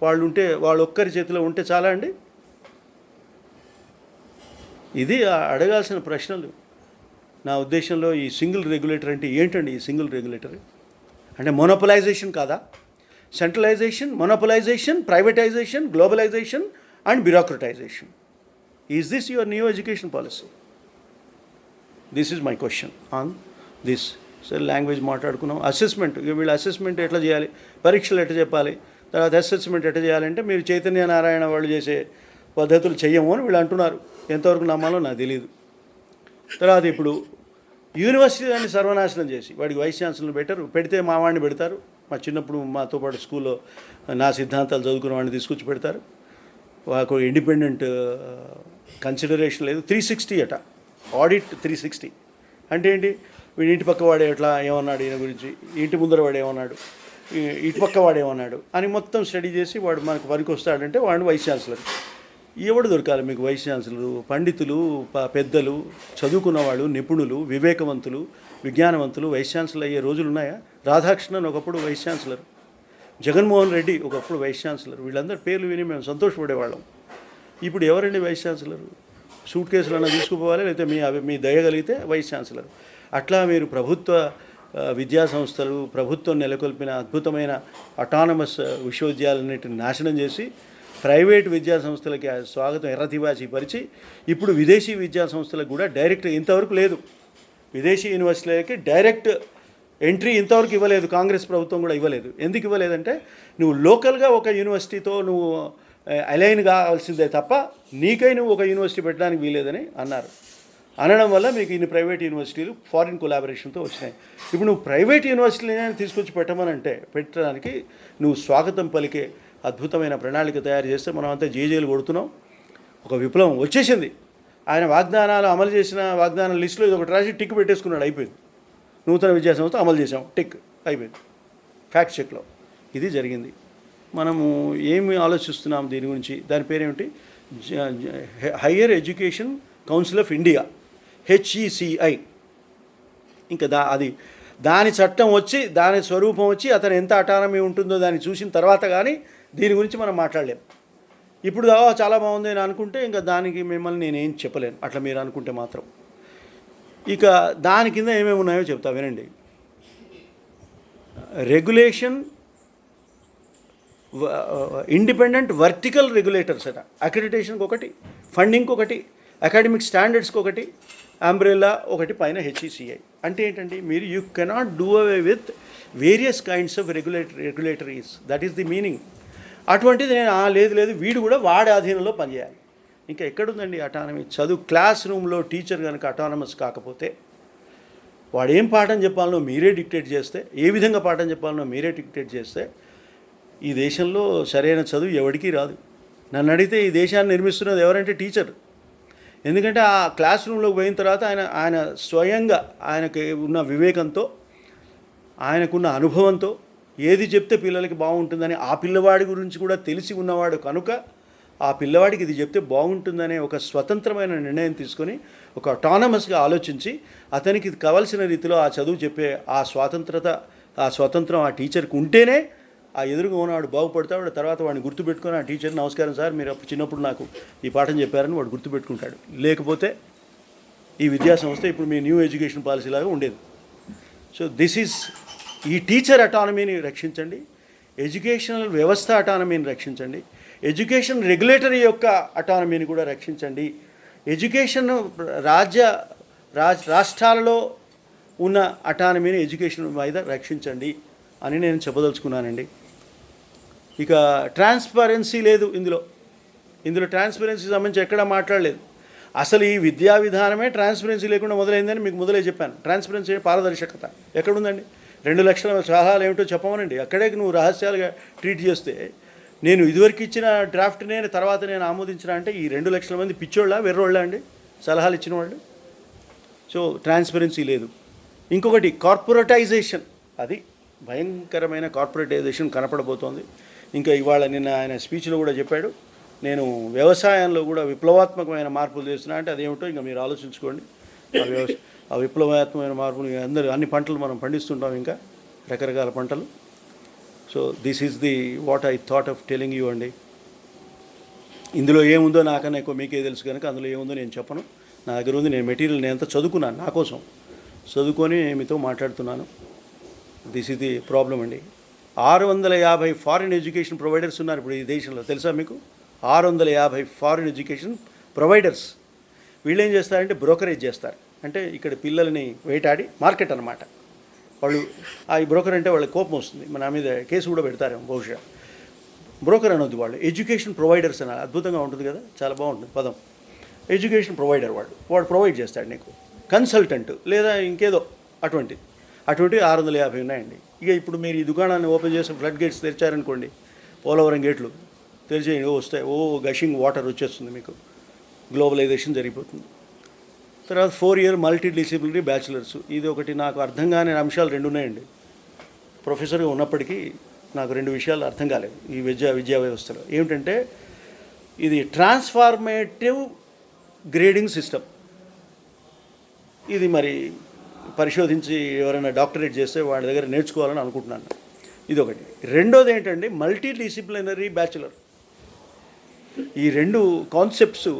వాళ్ళు ఒక్కరి చేతిలో ఉంటే చాలా అండి. ఇది అడగాల్సిన ప్రశ్నలు. నా ఉద్దేశంలో ఈ సింగిల్ రెగ్యులేటర్ అంటే ఏంటండి? ఈ సింగిల్ రెగ్యులేటర్ అంటే మోనోపలైజేషన్ కాదా? Centralisation, monopolisation, privatisation, globalisation and bureaucratisation. Is this your new education policy? This is my question on this. సరే, లాంగ్వేజ్ మాట్లాడుకున్నాం. అసెస్మెంట్, వీళ్ళు అసెస్మెంట్ ఎట్లా చేయాలి, పరీక్షలు ఎట్లా చెప్పాలి, తర్వాత అసెస్మెంట్ ఎట్లా చేయాలంటే మీరు చైతన్య నారాయణ వాళ్ళు చేసే పద్ధతులు చెయ్యము అని వీళ్ళు అంటున్నారు. ఎంతవరకు నమ్మాలో నాకు తెలియదు. తర్వాత ఇప్పుడు యూనివర్సిటీని సర్వనాశనం చేసి వాడికి వైస్ ఛాన్సలర్ని పెడితే మా వాడిని పెడతారు. మా చిన్నప్పుడు మాతో పాటు స్కూల్లో నా సిద్ధాంతాలు చదువుకున్న వాడిని తీసుకొచ్చి పెడతారు. వాళ్ళకు ఇండిపెండెంట్ కన్సిడరేషన్ లేదు. 360 అట, ఆడిట్ 360 అంటే ఏంటి? వీడి ఇంటి పక్క వాడే ఎట్లా ఏమన్నాడు, ఈయన గురించి ఇంటి ముందర వాడు ఏమన్నాడు, ఇటు పక్క వాడు ఏమన్నాడు అని మొత్తం స్టడీ చేసి వాడు మనకు పనికి వస్తాడంటే వాడిని వైస్ ఛాన్సలర్. ఎవడు దొరకాలి మీకు వైస్ ఛాన్సలరు? పండితులు, పెద్దలు, చదువుకున్నవాళ్ళు, నిపుణులు, వివేకవంతులు, విజ్ఞానవంతులు వైస్ ఛాన్సలర్ అయ్యే రోజులు ఉన్నాయా? రాధాకృష్ణన్ ఒకప్పుడు వైస్ ఛాన్సలర్, జగన్మోహన్ రెడ్డి ఒకప్పుడు వైస్ ఛాన్సలర్. వీళ్ళందరి పేర్లు విని మేము సంతోషపడేవాళ్ళం. ఇప్పుడు ఎవరండి వైస్ ఛాన్సలరు? సూట్ కేసులన్నా తీసుకుపోవాలి, లేకపోతే మీ దయగలిగితే వైస్ ఛాన్సలర్. అట్లా మీరు ప్రభుత్వ విద్యా సంస్థలు, ప్రభుత్వం నెలకొల్పిన అద్భుతమైన అటానమస్ విశ్వవిద్యాలయాలన్నింటిని నాశనం చేసి ప్రైవేట్ విద్యా సంస్థలకి స్వాగతం ఎర్రతివాచి పరిచి ఇప్పుడు విదేశీ విద్యా సంస్థలకు కూడా డైరెక్ట్, ఇంతవరకు లేదు విదేశీ యూనివర్సిటీలకి డైరెక్ట్ ఎంట్రీ ఇంతవరకు ఇవ్వలేదు. కాంగ్రెస్ ప్రభుత్వం కూడా ఇవ్వలేదు. ఎందుకు ఇవ్వలేదంటే నువ్వు లోకల్గా ఒక యూనివర్సిటీతో నువ్వు అలైన్ కావాల్సిందే తప్ప నీకై నువ్వు ఒక యూనివర్సిటీ పెట్టడానికి వీలేదని అన్నారు. అనడం వల్ల మీకు ఇన్ని ప్రైవేట్ యూనివర్సిటీలు ఫారిన్ కొలాబరేషన్తో వచ్చినాయి. ఇప్పుడు నువ్వు ప్రైవేట్ యూనివర్సిటీని తీసుకొచ్చి పెట్టడానికి నువ్వు స్వాగతం పలికే అద్భుతమైన ప్రణాళిక తయారు చేస్తే మనం అంతా జేజేలు కొడుతున్నాం. ఒక విప్లవం వచ్చేసింది. ఆయన వాగ్దానాలు అమలు చేసిన వాగ్దానాల లిస్టులో ఇది ఒకటి రాసి టిక్ పెట్టేసుకున్నాడు, అయిపోయింది. నూతన విద్యా సంస్థ అమలు చేసాం, టిక్ అయిపోయింది. ఫ్యాక్ట్ చెక్లో ఇది జరిగింది. మనము ఏమి ఆలోచిస్తున్నాం దీని గురించి? దాని పేరేమిటి? Higher education council of India, HECI. ఇంకా దాని చట్టం వచ్చి, దాని స్వరూపం వచ్చి, అతను ఎంత అటానమీ ఉంటుందో దాన్ని చూసిన తర్వాత కానీ దీని గురించి మనం మాట్లాడలేము. ఇప్పుడు చాలా బాగుంది అని అనుకుంటే ఇంకా దానికి మిమ్మల్ని నేనేం చెప్పలేను, అట్లా మీరు అనుకుంటే మాత్రం. ఇక దాని కింద ఏమేమి ఉన్నాయో చెప్తా వినండి. రెగ్యులేషన్, ఇండిపెండెంట్ వర్టికల్ రెగ్యులేటర్స్ అట. అక్రిడిటేషన్కి ఒకటి, ఫండింగ్కి ఒకటి, అకాడమిక్ స్టాండర్డ్స్కి ఒకటి, అంబ్రెల్లా ఒకటి, పైన HECI. అంటే ఏంటండి, మీరు you cannot do away with various kinds of regulatories. That is the meaning. అటువంటిది నేను లేదు వీడు కూడా వాడి అధీనంలో పనిచేయాలి. ఇంకా ఎక్కడుందండి అటానమీ? చదువు క్లాస్ రూమ్లో టీచర్ కనుక అటానమస్ కాకపోతే, వాడు ఏం పాఠం చెప్పాలనో మీరే డిక్టేట్ చేస్తే, ఏ విధంగా పాఠం చెప్పాలనో మీరే డిక్టేట్ చేస్తే, ఈ దేశంలో సరైన చదువు ఎవరికీ రాదు. నన్ను అడిగితే ఈ దేశాన్ని నిర్మిస్తున్నది ఎవరంటే టీచర్. ఎందుకంటే ఆ క్లాస్ రూమ్లోకి పోయిన తర్వాత ఆయన స్వయంగా ఆయనకి ఉన్న వివేకంతో, ఆయనకున్న అనుభవంతో ఏది చెప్తే పిల్లలకి బాగుంటుందని ఆ పిల్లవాడి గురించి కూడా తెలిసి ఉన్నవాడు కనుక ఆ పిల్లవాడికి ఇది చెప్తే బాగుంటుందనే ఒక స్వతంత్రమైన నిర్ణయం తీసుకొని, ఒక అటానమస్గా ఆలోచించి, అతనికి కావాల్సిన రీతిలో ఆ చదువు చెప్పే ఆ స్వాతంత్రం ఆ టీచర్కి ఉంటేనే ఆ ఎదురుగా ఉన్నవాడు బాగుపడతాడు. తర్వాత వాడిని గుర్తుపెట్టుకొని ఆ టీచర్, నమస్కారం సార్, మీరు చిన్నప్పుడు నాకు ఈ పాఠం చెప్పారని వాడు గుర్తుపెట్టుకుంటాడు. లేకపోతే ఈ విద్యా సంస్థ ఇప్పుడు మీ న్యూ ఎడ్యుకేషన్ పాలసీ లాగా ఉండేది. సో ఈ టీచర్ అటానమీని రక్షించండి, ఎడ్యుకేషనల్ వ్యవస్థ అటానమీని రక్షించండి, ఎడ్యుకేషన్ రెగ్యులేటరీ యొక్క అటానమీని కూడా రక్షించండి, ఎడ్యుకేషన్ రాష్ట్రాలలో ఉన్న అటానమీని ఎడ్యుకేషన్ మీద రక్షించండి అని నేను చెప్పదలుచుకున్నానండి. ఇక ట్రాన్స్పరెన్సీ లేదు ఇందులో ట్రాన్స్పరెన్సీ సంబంధించి ఎక్కడా మాట్లాడలేదు. అసలు ఈ విద్యా విధానమే ట్రాన్స్పరెన్సీ లేకుండా మొదలైందని మీకు మొదలే చెప్పాను. ట్రాన్స్పరెన్సీ, పారదర్శకత ఎక్కడుందండి? 2 లక్షల సలహాలు ఏమిటో చెప్పమనండి. అక్కడే నువ్వు రహస్యాలుగా ట్రీట్ చేస్తే, నేను ఇదివరకు ఇచ్చిన డ్రాఫ్ట్నే తర్వాత నేను ఆమోదించిన అంటే ఈ 2 లక్షల మంది పిచ్చోళ్ళ వెర్రోళ్ళ అండి సలహాలు ఇచ్చిన వాళ్ళు? సో ట్రాన్స్పరెన్సీ లేదు. ఇంకొకటి కార్పొరేటైజేషన్, అది భయంకరమైన కార్పొరేటైజేషన్ కనపడబోతోంది. ఇంకా నిన్న ఆయన స్పీచ్లో కూడా చెప్పాడు, నేను వ్యవసాయంలో కూడా విప్లవాత్మకమైన మార్పులు చేస్తున్నా అంటే అదేమిటో ఇంకా మీరు ఆలోచించుకోండి. ఆ విప్లవాత్మకమైన మార్పులు అన్ని పంటలు మనం పండిస్తుంటాం, ఇంకా రకరకాల పంటలు. So this is what I thought of telling you అండి. ఇందులో ఏముందో నాకన్నా ఎక్కువ మీకే తెలుసు కనుక అందులో ఏముందో నేను చెప్పను. నా దగ్గర ఉంది, నేను మెటీరియల్ నేను అంతా చదువుకున్నాను, నా కోసం చదువుకొని మీతో మాట్లాడుతున్నాను. దిస్ ఈజ్ ది ప్రాబ్లం అండి. 650 ఫారిన్ ఎడ్యుకేషన్ ప్రొవైడర్స్ ఉన్నారు ఇప్పుడు ఈ దేశంలో, తెలుసా మీకు? 650 ఫారిన్ ఎడ్యుకేషన్ ప్రొవైడర్స్. వీళ్ళు ఏం చేస్తారంటే బ్రోకరేజ్ చేస్తారు. అంటే ఇక్కడ పిల్లల్ని వేటాడి, మార్కెట్ అన్నమాట వాళ్ళు. ఈ బ్రోకర్ అంటే వాళ్ళకి కోపం వస్తుంది, మన మీద కేసు కూడా పెడతారేమో బహుశా. బ్రోకర్ అనొద్దు, వాళ్ళు ఎడ్యుకేషన్ ప్రొవైడర్స్ అని. అద్భుతంగా ఉంటుంది కదా, చాలా బాగుంటుంది పదం. ఎడ్యుకేషన్ ప్రొవైడర్ వాడు ప్రొవైడ్ చేస్తాడు నీకు, కన్సల్టెంట్ లేదా ఇంకేదో అటువంటివి 650 ఉన్నాయండి. ఇక ఇప్పుడు మీరు ఈ దుకాణాన్ని ఓపెన్ చేసి ఫ్లడ్ గేట్స్ తెరిచారనుకోండి, పోలవరం గేట్లు తెరిచేయండి, వస్తాయి, గషింగ్ వాటర్ వచ్చేస్తుంది, మీకు గ్లోబలైజేషన్ జరిగిపోతుంది. తర్వాత 4 ఇయర్ మల్టీ డిసిప్లినరీ బ్యాచిలర్స్, ఇది ఒకటి నాకు అర్థం కాని అంశాలు 2 ఉన్నాయండి. ప్రొఫెసర్గా ఉన్నప్పటికీ నాకు 2 విషయాలు అర్థం కాలేదు ఈ విద్యా వ్యవస్థలో. ఏమిటంటే ఇది ట్రాన్స్ఫార్మేటివ్ గ్రేడింగ్ సిస్టమ్. ఇది మరి పరిశోధించి ఎవరైనా డాక్టరేట్ చేస్తే వాడి దగ్గర నేర్చుకోవాలని అనుకుంటున్నాను. ఇది ఒకటి. రెండోది ఏంటంటే మల్టీ డిసిప్లినరీ బ్యాచులర్. ఈ 2 కాన్సెప్ట్స్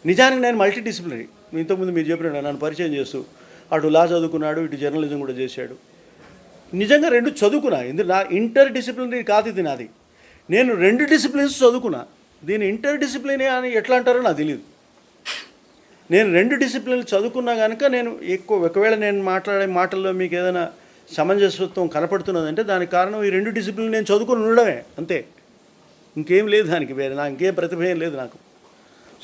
నిజానికి నేను మల్టీ డిసిప్లినరీ, ఇంతకుముందు మీరు చెప్పిన నన్ను పరిచయం చేస్తూ అటు లా చదువుకున్నాడు, ఇటు జర్నలిజం కూడా చేశాడు. నిజంగా 2 చదువుకున్నా. నా ఇంటర్ డిసిప్లినరీ కాదు ఇది నాది. నేను 2 డిసిప్లిన్స్ చదువుకున్నా. దీన్ని ఇంటర్ డిసిప్లినరీ అని ఎట్లా అంటారో నాకు తెలియదు. నేను 2 డిసిప్లిన్లు చదువుకున్నా కనుక నేను ఒకవేళ నేను మాట్లాడే మాటల్లో మీకు ఏదైనా సమంజసత్వం కనపడుతున్నదంటే దానికి కారణం ఈ 2 డిసిప్లిన్ నేను చదువుకుని ఉండడమే, అంతే. ఇంకేం లేదు దానికి, వేరే నాకు ఇంకేం ప్రతిభ ఏం లేదు నాకు.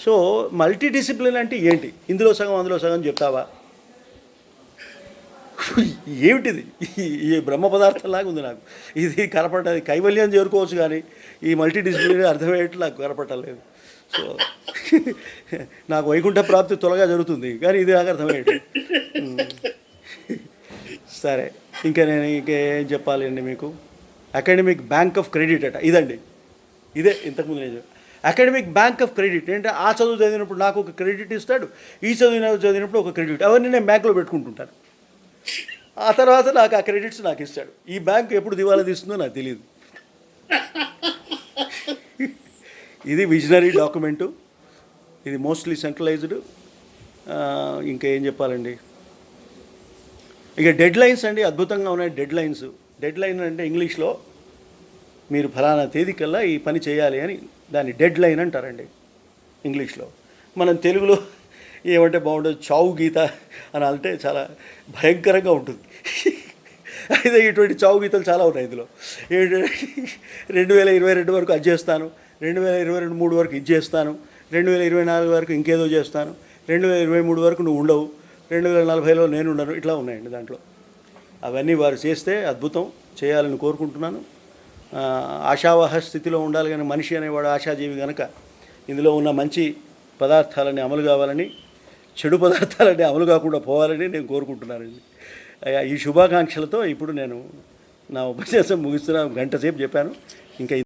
సో మల్టీ డిసిప్లిన్ అంటే ఏంటి? ఇందులో సగం అందులో సగం చెప్తావా? ఏమిటిది? ఈ బ్రహ్మ పదార్థంలాగా ఉంది నాకు. ఇది కనపడది, కైవల్యం చేరుకోవచ్చు కానీ ఈ మల్టీ డిసిప్లిన్ అర్థమయ్యేట్లు నాకు కనపడలేదు. సో నాకు వైకుంఠ ప్రాప్తి త్వరగా జరుగుతుంది, కానీ ఇది నాకు అర్థమయ్యేది. సరే, ఇంకా నేను ఇంకేం చెప్పాలండి మీకు? అకాడమిక్ బ్యాంక్ ఆఫ్ క్రెడిట్ అట, ఇదండి. ఇదే ఇంతకుముందు నేను అకాడమిక్ బ్యాంక్ ఆఫ్ క్రెడిట్ అంటే ఆ చదువు చదివినప్పుడు నాకు ఒక క్రెడిట్ ఇస్తాడు, ఈ చదివినప్పుడు ఒక క్రెడిట్, అవన్నీ నేను బ్యాంకులో పెట్టుకుంటుంటాను. ఆ తర్వాత నాకు ఆ క్రెడిట్స్ నాకు ఇస్తాడు. ఈ బ్యాంక్ ఎప్పుడు దివాలా తీస్తుందో నాకు తెలియదు. ఇది విజనరీ డాక్యుమెంటు, ఇది మోస్ట్లీ సెంట్రలైజ్డ్. ఇంకా ఏం చెప్పాలండి, ఇక డెడ్ లైన్స్ అండి, అద్భుతంగా ఉన్నాయి డెడ్ లైన్స్. డెడ్ లైన్ అంటే ఇంగ్లీష్లో మీరు ఫలానా తేదీకల్లా ఈ పని చేయాలి అని దాన్ని డెడ్ లైన్ అంటారండి ఇంగ్లీష్లో. మనం తెలుగులో ఏమంటే బాగుంటుంది, చావు గీత అని అంటే చాలా భయంకరంగా ఉంటుంది. అయితే ఇటువంటి చావు గీతలు చాలా ఉన్నాయి ఇందులో. 2022 వరకు అది చేస్తాను, 2023 వరకు ఇది చేస్తాను, 2024 వరకు ఇంకేదో చేస్తాను, 2023 వరకు నువ్వు ఉండవు, 2040లో నేను ఉండను, ఇట్లా ఉన్నాయండి దాంట్లో. అవన్నీ వారు చేస్తే అద్భుతం చేయాలని కోరుకుంటున్నాను. ఆశావహ స్థితిలో ఉండాలి, కానీ మనిషి అనేవాడు ఆశాజీవి కనుక ఇందులో ఉన్న మంచి పదార్థాలని అమలు కావాలని, చెడు పదార్థాలని అమలు కాకుండా పోవాలని నేను కోరుకుంటున్నానండి. ఈ శుభాకాంక్షలతో ఇప్పుడు నేను నా ఉపన్యాసం ముగిస్తున్నా. గంట సేపు చెప్పాను. ఇంకా